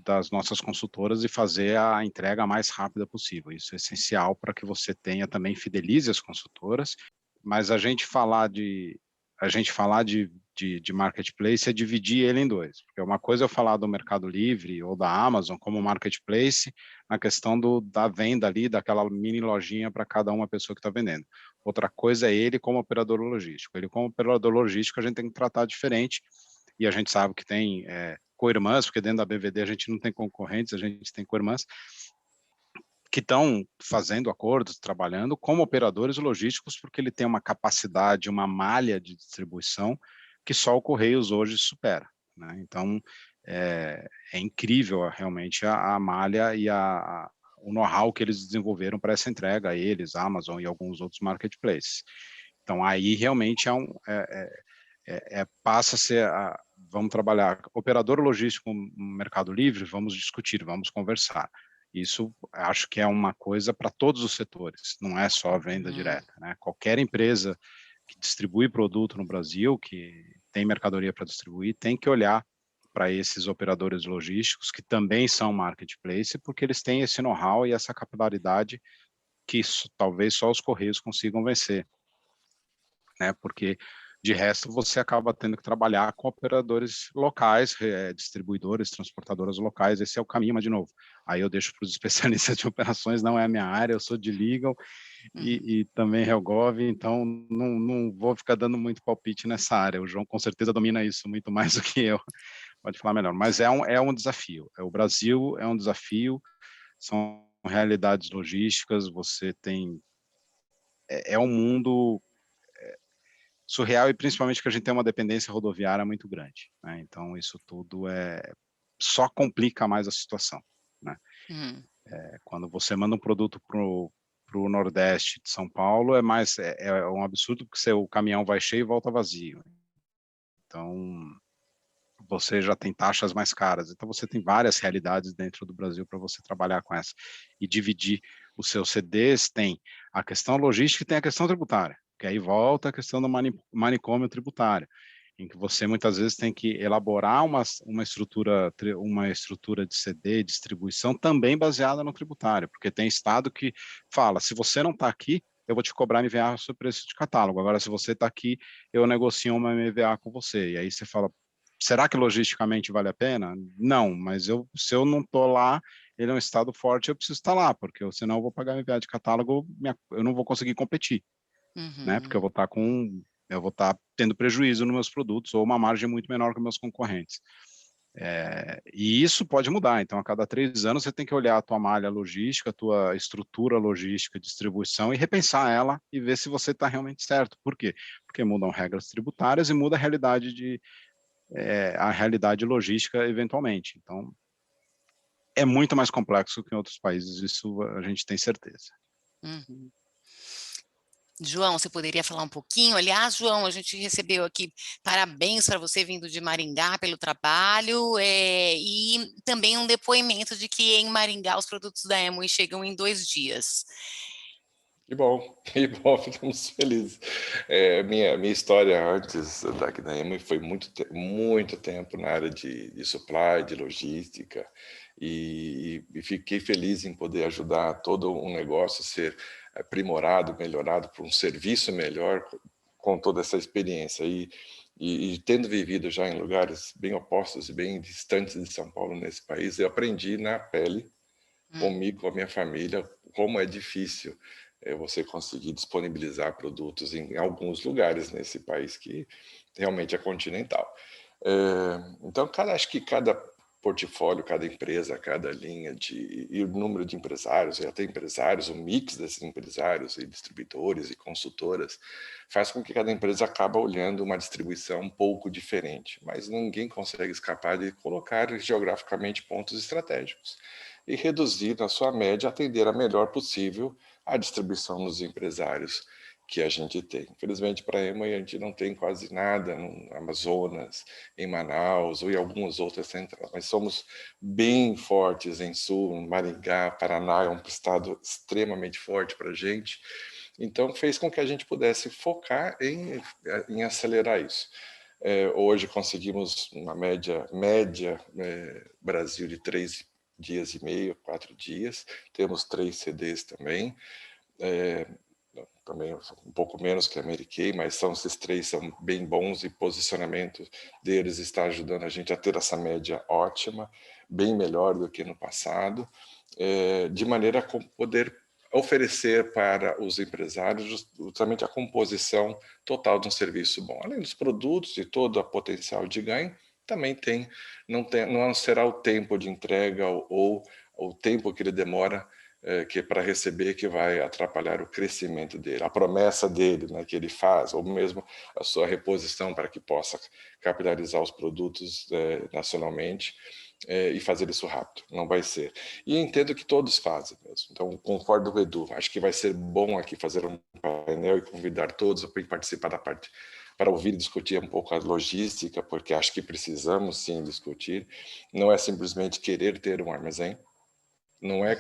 das nossas consultoras e fazer a entrega mais rápida possível. Isso é essencial para que você tenha também fidelize as consultoras, mas a gente falar de marketplace é dividir ele em dois, porque uma coisa é eu falar do Mercado Livre ou da Amazon como marketplace, na questão da venda ali, daquela mini lojinha para cada uma pessoa que está vendendo. Outra coisa é ele como operador logístico. Ele como operador logístico a gente tem que tratar diferente, e a gente sabe que tem co-irmãs, porque dentro da BVD a gente não tem concorrentes, a gente tem co-irmãs, que estão fazendo acordos, trabalhando como operadores logísticos, porque ele tem uma capacidade, uma malha de distribuição que só o Correios hoje supera, né? Então, é incrível realmente a malha e o know-how que eles desenvolveram para essa entrega, eles, Amazon e alguns outros marketplaces. Então, aí realmente passa a ser, vamos trabalhar operador logístico no Mercado Livre, vamos discutir, vamos conversar. Isso acho que é uma coisa para todos os setores, não é só a venda direta, né? Qualquer empresa que distribui produto no Brasil, que tem mercadoria para distribuir, tem que olhar para esses operadores logísticos que também são marketplace, porque eles têm esse know-how e essa capilaridade que talvez só os Correios consigam vencer, né? Porque de resto você acaba tendo que trabalhar com operadores locais, distribuidores, transportadoras locais, esse é o caminho, mas de novo, aí eu deixo para os especialistas de operações, não é a minha área, eu sou de legal e também Helgov, então não vou ficar dando muito palpite nessa área, o João com certeza domina isso muito mais do que eu, pode falar melhor, mas é um desafio, o Brasil é um desafio, são realidades logísticas, você tem, é um mundo surreal e principalmente que a gente tem uma dependência rodoviária muito grande, né? Então isso tudo só complica mais a situação, né? Quando você manda um produto o Nordeste de São Paulo é um absurdo, porque o caminhão vai cheio e volta vazio. Então, você já tem taxas mais caras. Então, você tem várias realidades dentro do Brasil para você trabalhar com essa. E dividir os seus CDs, tem a questão logística e tem a questão tributária, que aí volta a questão do manicômio tributário, em que você muitas vezes tem que elaborar uma estrutura de CD, distribuição, também baseada no tributário, porque tem estado que fala, se você não está aqui, eu vou te cobrar MVA sobre preço de catálogo. Agora, se você está aqui, eu negocio uma MVA com você. E aí você fala, será que logisticamente vale a pena? Não, mas se eu não estou lá, ele é um estado forte, eu preciso estar lá, porque senão eu vou pagar MVA de catálogo, eu não vou conseguir competir, né? Porque eu vou estar tendo prejuízo nos meus produtos ou uma margem muito menor que meus concorrentes. E isso pode mudar. Então, a cada 3 anos, você tem que olhar a tua malha logística, a tua estrutura logística, distribuição, e repensar ela e ver se você está realmente certo. Por quê? Porque mudam regras tributárias e muda a realidade logística eventualmente. Então, é muito mais complexo que em outros países, isso a gente tem certeza. Uhum. João, você poderia falar um pouquinho? Aliás, João, a gente recebeu aqui parabéns para você vindo de Maringá pelo trabalho e também um depoimento de que em Maringá os produtos da Amway chegam em 2 dias. Que bom, ficamos felizes. Minha história antes daqui da Amway foi muito tempo na área de supply, de logística, e fiquei feliz em poder ajudar todo um negócio a ser aprimorado, melhorado para um serviço melhor com toda essa experiência. E tendo vivido já em lugares bem opostos e bem distantes de São Paulo nesse país, eu aprendi na pele, comigo, com a minha família, como é difícil você conseguir disponibilizar produtos em alguns lugares nesse país que realmente é continental. Então, acho que cada portfólio, cada empresa, cada linha e o número de empresários, e até empresários, o mix desses empresários e distribuidores e consultoras, faz com que cada empresa acabe olhando uma distribuição um pouco diferente, mas ninguém consegue escapar de colocar geograficamente pontos estratégicos e reduzir na sua média, atender a melhor possível a distribuição dos empresários que a gente tem. Infelizmente, para a Amway, a gente não tem quase nada no Amazonas, em Manaus ou em algumas outras centrais, mas somos bem fortes em Sul, Maringá, Paraná, é um estado extremamente forte para a gente. Então, fez com que a gente pudesse focar em acelerar isso. Hoje conseguimos uma média Brasil de 3 dias e meio, 4 dias. Temos 3 CDs também. Também um pouco menos que a Mary Kay, mas esses 3 são bem bons e o posicionamento deles está ajudando a gente a ter essa média ótima, bem melhor do que no passado, de maneira a poder oferecer para os empresários justamente a composição total de um serviço bom. Além dos produtos e todo o potencial de ganho, também não será o tempo de entrega ou o tempo que ele demora que para receber que vai atrapalhar o crescimento dele, a promessa dele, né, que ele faz, ou mesmo a sua reposição para que possa capitalizar os produtos nacionalmente e fazer isso rápido. Não vai ser. E entendo que todos fazem mesmo. Então, concordo com o Edu. Acho que vai ser bom aqui fazer um painel e convidar todos para participar da parte para ouvir e discutir um pouco a logística, porque acho que precisamos sim discutir. Não é simplesmente querer ter um armazém, não é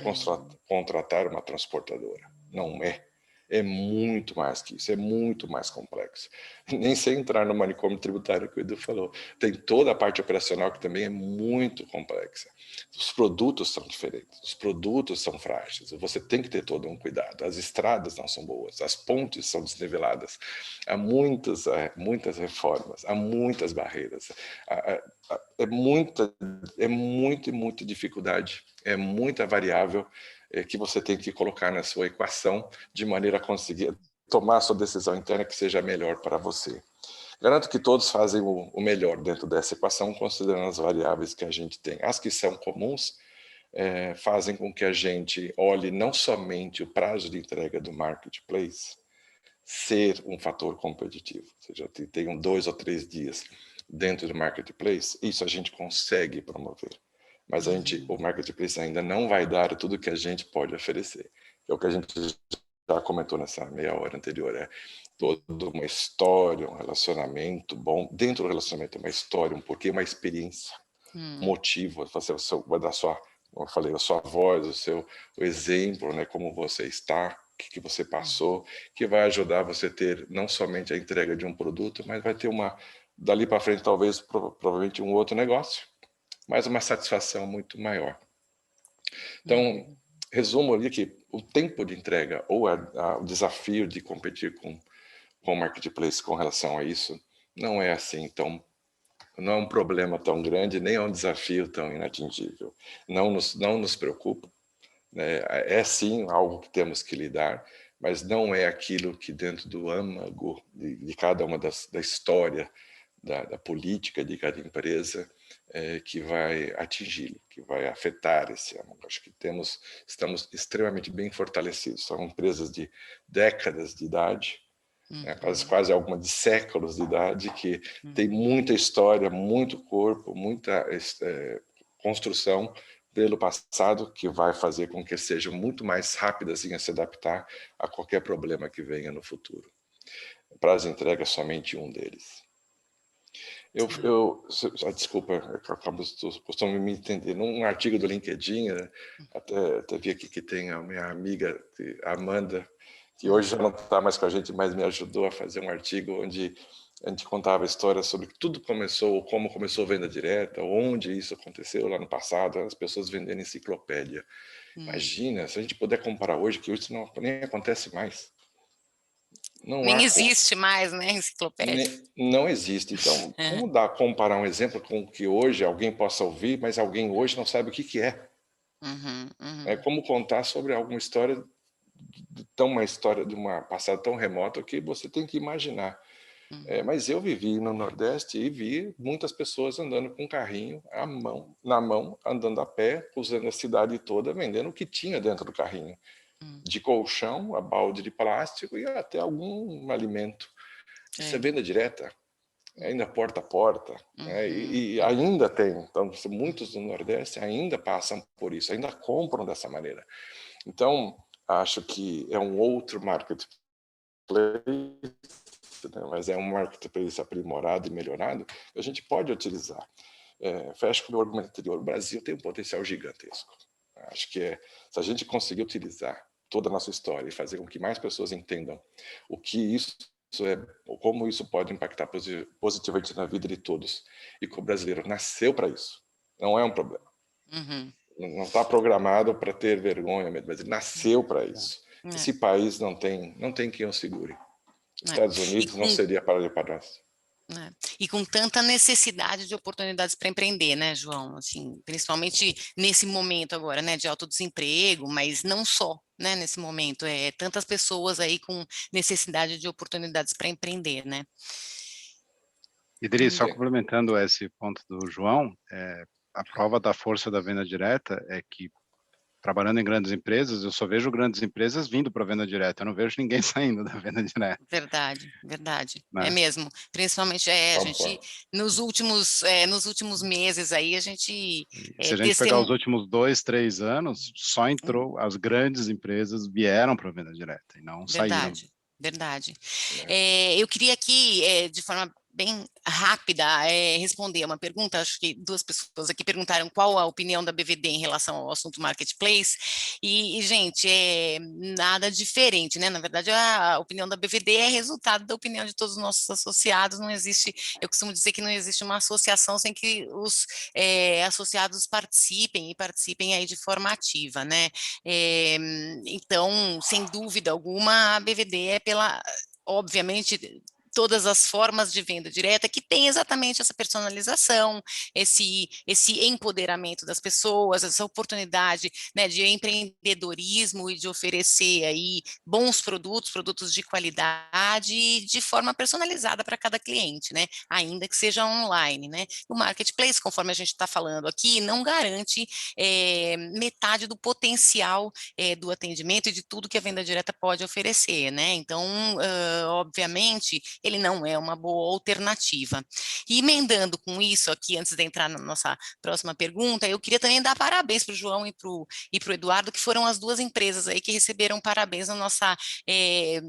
contratar uma transportadora, não é. É muito mais que isso, é muito mais complexo. Nem sei entrar no manicômio tributário que o Edu falou. Tem toda a parte operacional que também é muito complexa. Os produtos são diferentes, os produtos são frágeis, você tem que ter todo um cuidado. As estradas não são boas, as pontes são desniveladas, há muitas reformas, há muitas barreiras, é muita dificuldade, é muita variável que você tem que colocar na sua equação de maneira a conseguir tomar a sua decisão interna que seja melhor para você. Garanto que todos fazem o melhor dentro dessa equação, considerando as variáveis que a gente tem. As que são comuns fazem com que a gente olhe não somente o prazo de entrega do marketplace ser um fator competitivo, ou seja, tenham 2 ou 3 dias dentro do marketplace, isso a gente consegue promover. Mas o marketplace ainda não vai dar tudo que a gente pode oferecer. é o que a gente já comentou nessa meia hora anterior, toda uma história, um relacionamento bom. Dentro do relacionamento, uma história, um porquê, uma experiência, motivo. Você vai dar como eu falei, a sua voz, o exemplo, né, como você está, o que você passou, que vai ajudar você a ter não somente a entrega de um produto, mas vai ter dali para frente, talvez, provavelmente um outro negócio, mas uma satisfação muito maior. Então, resumo ali que o tempo de entrega ou o desafio de competir com o marketplace com relação a isso não é assim não é um problema tão grande, nem é um desafio tão inatingível. Não nos preocupa, né? É sim algo que temos que lidar, mas não é aquilo que dentro do âmago de cada uma da história, da política de cada empresa, que vai atingi-lo, que vai afetar esse âmago. Acho que estamos extremamente bem fortalecidos. São empresas de décadas de idade, quase alguma de séculos de idade, que tem muita história, muito corpo, muita construção pelo passado, que vai fazer com que sejam muito mais rápidas em se adaptar a qualquer problema que venha no futuro. O prazo de entrega é somente um deles. Desculpa, eu costumo me entender. Num artigo do LinkedIn, até vi aqui que tem a minha amiga Amanda, que hoje já não está mais com a gente, mas me ajudou a fazer um artigo onde a gente contava a história sobre tudo começou, como começou a venda direta, onde isso aconteceu lá no passado, as pessoas vendendo enciclopédia. Imagina, se a gente puder comparar hoje, que isso nem acontece mais. Nem existe mais, né, enciclopédia. Não existe. Então, como comparar um exemplo com o que hoje alguém possa ouvir, mas alguém hoje não sabe o que é? É como contar sobre alguma história uma história de uma passada tão remota que você tem que imaginar. Mas eu vivi no Nordeste e vi muitas pessoas andando com carrinho na mão, andando a pé, usando a cidade toda, vendendo o que tinha dentro do carrinho. De colchão, a balde de plástico e até algum alimento. Isso é venda direta, ainda porta a porta, né? E ainda tem, então muitos do Nordeste ainda passam por isso, ainda compram dessa maneira. Então, acho que é um outro marketplace, né? Mas é um marketplace aprimorado e melhorado que a gente pode utilizar. Fecho com o meu argumento anterior, o Brasil tem um potencial gigantesco. Acho que se a gente conseguir utilizar toda a nossa história e fazer com que mais pessoas entendam o que isso como isso pode impactar positivamente na vida de todos, e que o brasileiro nasceu para isso, não é um problema. Não está programado para ter vergonha, mas ele nasceu para isso. Esse país não tem quem o segure. Estados Unidos não seria para nós. E com tanta necessidade de oportunidades para empreender, né, João? Assim, principalmente nesse momento agora, né, de alto desemprego, mas não só, né, nesse momento, tantas pessoas aí com necessidade de oportunidades para empreender, né? Idris, só complementando esse ponto do João, a prova da força da venda direta é que, trabalhando em grandes empresas, eu só vejo grandes empresas vindo para a venda direta, eu não vejo ninguém saindo da venda direta. Verdade. Né? É mesmo. Principalmente, a gente, nos últimos meses aí, a gente... Se a gente pegar os últimos 2, 3 anos, só entrou, as grandes empresas vieram para a venda direta e não saíram. Verdade. Eu queria aqui, de forma bem rápida, responder uma pergunta. Acho que 2 pessoas aqui perguntaram qual a opinião da BVD em relação ao assunto marketplace, e gente, nada diferente, né? Na verdade, a opinião da BVD é resultado da opinião de todos os nossos associados. Não existe, eu costumo dizer que não existe uma associação sem que os associados participem aí de forma ativa, né? Então, sem dúvida alguma, a BVD obviamente, todas as formas de venda direta que tem exatamente essa personalização, esse empoderamento das pessoas, essa oportunidade, né, de empreendedorismo e de oferecer aí bons produtos de qualidade de forma personalizada para cada cliente, né, ainda que seja online, né. O marketplace, conforme a gente está falando aqui, não garante metade do potencial do atendimento e de tudo que a venda direta pode oferecer, né. Então, obviamente, ele não é uma boa alternativa. E emendando com isso aqui, antes de entrar na nossa próxima pergunta, eu queria também dar parabéns para o João e para o Eduardo, que foram as duas empresas aí que receberam parabéns na nossa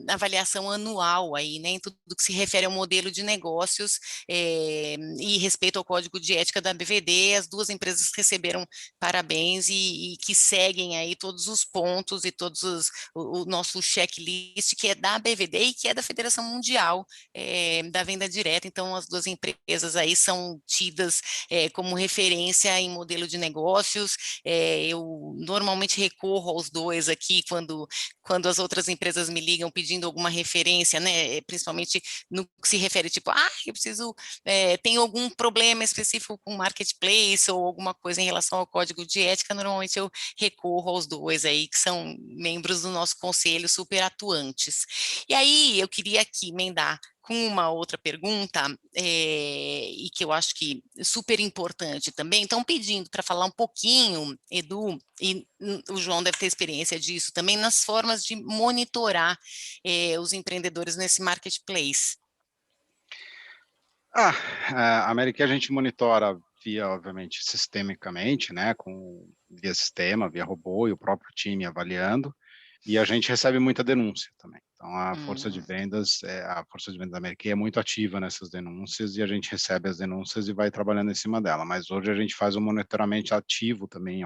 avaliação anual aí, né, em tudo que se refere ao modelo de negócios e respeito ao código de ética da BVD. As duas empresas receberam parabéns e que seguem aí todos os pontos e todos o nosso checklist, que é da BVD e que é da Federação Mundial da Venda Direta. Então, as duas empresas aí são tidas como referência em modelo de negócios. Eu normalmente recorro aos dois aqui quando as outras empresas me ligam pedindo alguma referência, né, principalmente no que se refere, tipo, eu preciso, tem algum problema específico com marketplace ou alguma coisa em relação ao código de ética, normalmente eu recorro aos dois aí, que são membros do nosso conselho super atuantes. E aí, eu queria aqui emendar com uma outra pergunta, e que eu acho que é super importante também. Então, pedindo para falar um pouquinho, Edu, e o João deve ter experiência disso também, nas formas de monitorar os empreendedores nesse marketplace. A Americare a gente monitora via, obviamente, sistemicamente, né, via sistema, via robô e o próprio time avaliando, e a gente recebe muita denúncia também. Então, a força de vendas da Americare é muito ativa nessas denúncias e a gente recebe as denúncias e vai trabalhando em cima dela. Mas hoje a gente faz um monitoramento ativo também em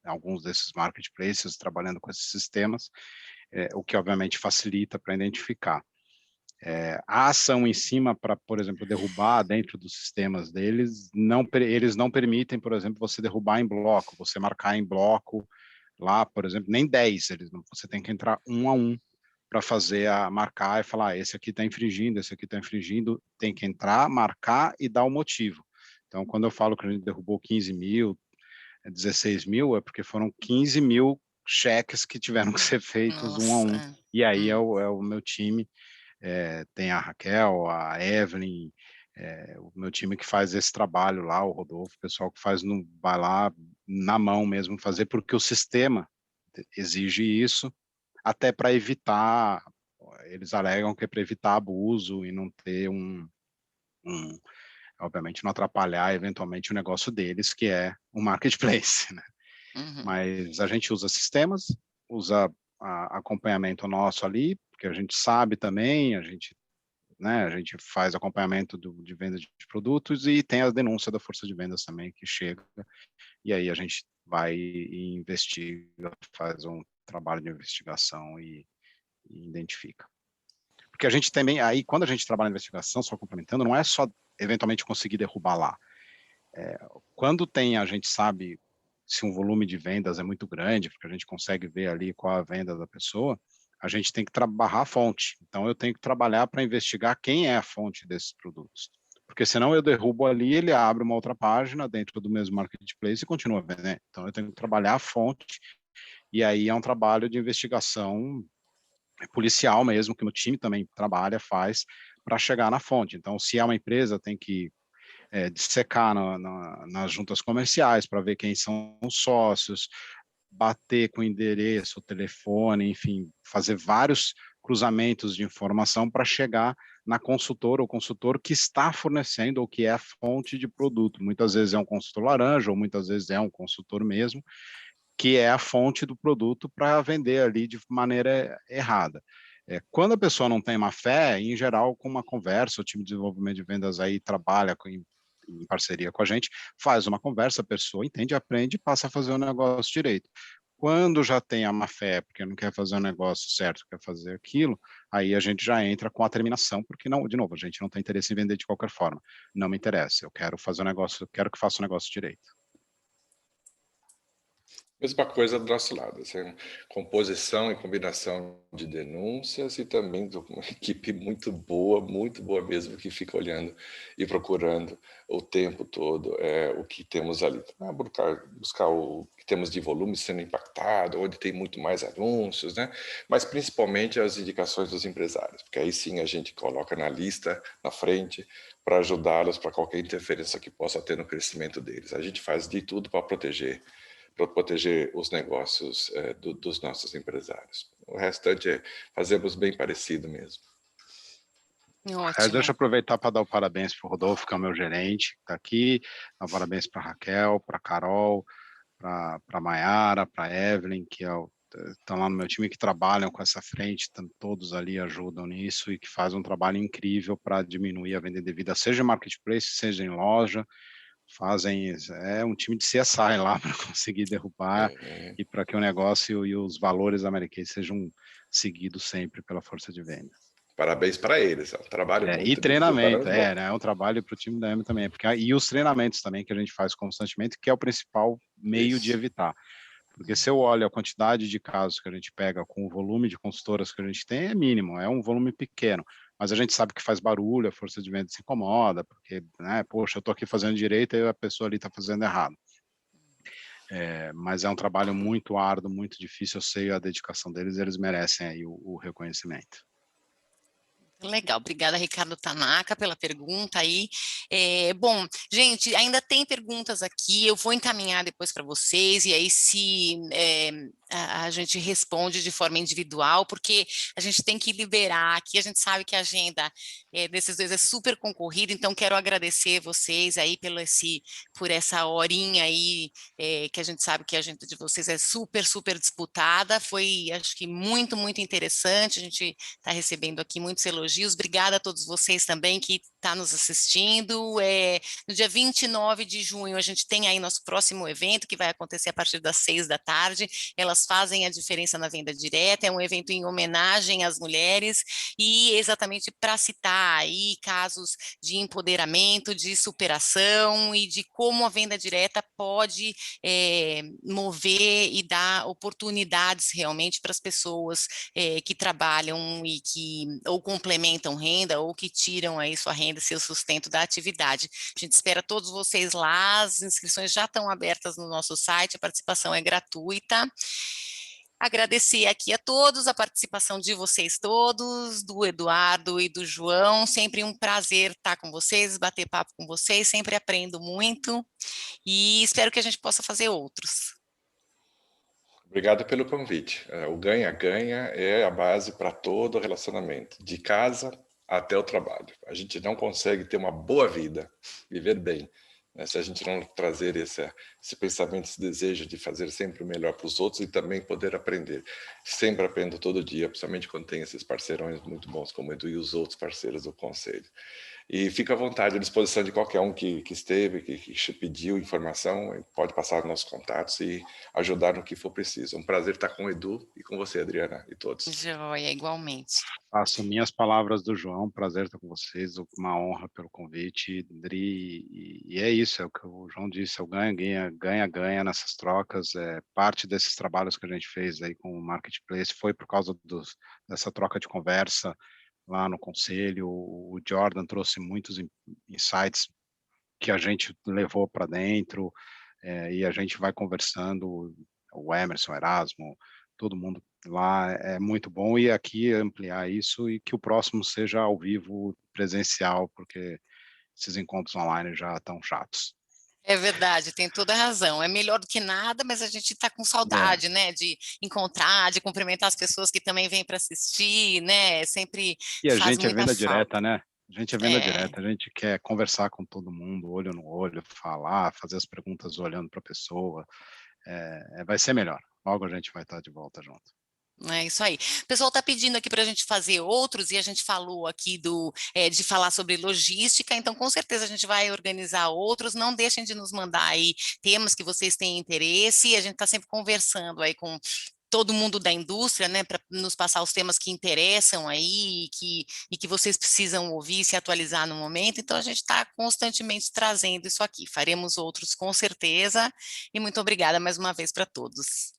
alguns desses marketplaces, trabalhando com esses sistemas, o que obviamente facilita para identificar. A ação em cima para, por exemplo, derrubar dentro dos sistemas deles, eles não permitem, por exemplo, você derrubar em bloco, você marcar em bloco lá, por exemplo, nem 10, você tem que entrar um a um para marcar e falar, esse aqui está infringindo, tem que entrar, marcar e dar o motivo. Então, quando eu falo que a gente derrubou 15 mil, 16 mil, é porque foram 15 mil cheques que tiveram que ser feitos um a um. E aí é o meu time, tem a Raquel, a Evelyn, o meu time que faz esse trabalho lá, o Rodolfo, o pessoal que vai lá na mão mesmo fazer, porque o sistema exige isso, até para evitar, eles alegam que é para evitar abuso e não ter obviamente não atrapalhar eventualmente o negócio deles, que é o marketplace, né? Mas a gente usa sistemas, usa acompanhamento nosso ali, porque a gente sabe também, a gente faz acompanhamento de venda de produtos e tem as denúncias da força de vendas também que chega, e aí a gente vai e investiga, faz um trabalho de investigação e identifica. Porque a gente também, aí quando a gente trabalha em investigação, só complementando, não é só eventualmente conseguir derrubar lá. Quando a gente sabe se um volume de vendas é muito grande, porque a gente consegue ver ali qual a venda da pessoa, a gente tem que barrar a fonte. Então, eu tenho que trabalhar para investigar quem é a fonte desses produtos. Porque senão eu derrubo ali, ele abre uma outra página dentro do mesmo marketplace e continua vendendo. Então, eu tenho que trabalhar a fonte, e aí é um trabalho de investigação policial mesmo, que o meu time também faz, para chegar na fonte. Então, se é uma empresa, tem que dissecar nas juntas comerciais para ver quem são os sócios, bater com o endereço, o telefone, enfim, fazer vários cruzamentos de informação para chegar na consultora ou consultor que está fornecendo ou que é a fonte de produto. Muitas vezes é um consultor laranja ou muitas vezes é um consultor mesmo, que é a fonte do produto para vender ali de maneira errada. Quando a pessoa não tem má fé, em geral, com uma conversa, o time de desenvolvimento de vendas aí trabalha em parceria com a gente, faz uma conversa, a pessoa entende, aprende e passa a fazer o negócio direito. Quando já tem a má fé, porque não quer fazer o negócio certo, quer fazer aquilo, aí a gente já entra com a terminação, porque não, de novo, a gente não tem interesse em vender de qualquer forma. Não me interessa, eu quero fazer o negócio, eu quero que faça o negócio direito. Mesma coisa do nosso lado, assim, composição e combinação de denúncias e também de uma equipe muito boa mesmo, que fica olhando e procurando o tempo todo o que temos ali. Buscar o que temos de volume sendo impactado, onde tem muito mais anúncios, né? Mas principalmente as indicações dos empresários, porque aí sim a gente coloca na lista, na frente, para ajudá-los para qualquer interferência que possa ter no crescimento deles. A gente faz de tudo para proteger os negócios dos nossos empresários. O restante fazemos bem parecido mesmo. Deixa eu aproveitar para dar o parabéns para o Rodolfo, que é o meu gerente, que está aqui, dar parabéns para a Raquel, para a Carol, para a Mayara, para a Evelyn, que estão lá no meu time, que trabalham com essa frente, todos ali ajudam nisso e que fazem um trabalho incrível para diminuir a venda indevida, seja em marketplace, seja em loja, é um time de CSI lá para conseguir derrubar e para que o negócio e os valores da Americase sejam seguidos sempre pela força de venda. Parabéns para eles, é um trabalho muito e treinamento, né, é um trabalho para o time da EMA também, e os treinamentos também que a gente faz constantemente, que é o principal meio de evitar. Porque se eu olho a quantidade de casos que a gente pega com o volume de consultoras que a gente tem, é mínimo, é um volume pequeno, mas a gente sabe que faz barulho, a força de venda se incomoda, porque, né, poxa, eu estou aqui fazendo direito e a pessoa ali está fazendo errado. Mas é um trabalho muito árduo, muito difícil, eu sei a dedicação deles, eles merecem aí o reconhecimento. Legal, obrigada, Ricardo Tanaka, pela pergunta aí. Bom, gente, ainda tem perguntas aqui, eu vou encaminhar depois para vocês, e aí se a gente responde de forma individual, porque a gente tem que liberar aqui, a gente sabe que a agenda desses dois é super concorrida, então quero agradecer vocês aí por essa horinha aí, que a gente sabe que a agenda de vocês é super, super disputada, foi, acho que muito, muito interessante, a gente está recebendo aqui muitos elogios. Obrigada a todos vocês também que estão nos assistindo. No dia 29 de junho, a gente tem aí nosso próximo evento, que vai acontecer a partir das 6 da tarde. Elas fazem a diferença na venda direta, é um evento em homenagem às mulheres e exatamente para citar aí casos de empoderamento, de superação e de como a venda direta pode mover e dar oportunidades realmente para as pessoas que trabalham e que ou complementam renda ou que tiram aí sua renda, seu sustento da atividade. A gente espera todos vocês lá, as inscrições já estão abertas no nosso site, a participação é gratuita. Agradecer aqui a todos, a participação de vocês todos, do Eduardo e do João, sempre um prazer estar com vocês, bater papo com vocês, sempre aprendo muito e espero que a gente possa fazer outros. Obrigado pelo convite. O ganha-ganha é a base para todo relacionamento, de casa até o trabalho. A gente não consegue ter uma boa vida, viver bem, né, se a gente não trazer esse pensamento, esse desejo de fazer sempre o melhor para os outros e também poder aprender. Sempre aprendo todo dia, principalmente quando tem esses parceirões muito bons como o Edu e os outros parceiros do Conselho. E fica à vontade, à disposição de qualquer um que esteve, que pediu informação, pode passar os nossos contatos e ajudar no que for preciso. É um prazer estar com o Edu e com você, Adriana, e todos. Joia, igualmente. Faço minhas palavras do João, prazer estar com vocês, uma honra pelo convite, Dri, e é isso, é o que o João disse, é o ganha-ganha nessas trocas, parte desses trabalhos que a gente fez aí com o Marketplace foi por causa dessa troca de conversa, lá no conselho, o Jordan trouxe muitos insights que a gente levou para dentro, e a gente vai conversando, o Emerson, o Erasmo, todo mundo lá é muito bom, e aqui ampliar isso e que o próximo seja ao vivo, presencial, porque esses encontros online já estão chatos. É verdade, tem toda a razão. É melhor do que nada, mas a gente está com saudade, né, de encontrar, de cumprimentar as pessoas que também vêm para assistir, né, sempre e a faz gente é muita venda falta. direta, né? A gente é venda direta, a gente quer conversar com todo mundo, olho no olho, falar, fazer as perguntas olhando para a pessoa, vai ser melhor. Logo a gente vai estar de volta junto. É isso aí. O pessoal está pedindo aqui para a gente fazer outros, e a gente falou aqui de falar sobre logística, então com certeza a gente vai organizar outros, não deixem de nos mandar aí temas que vocês têm interesse, e a gente está sempre conversando aí com todo mundo da indústria, né, para nos passar os temas que interessam aí e que vocês precisam ouvir e se atualizar no momento, então a gente está constantemente trazendo isso aqui, faremos outros com certeza, e muito obrigada mais uma vez para todos.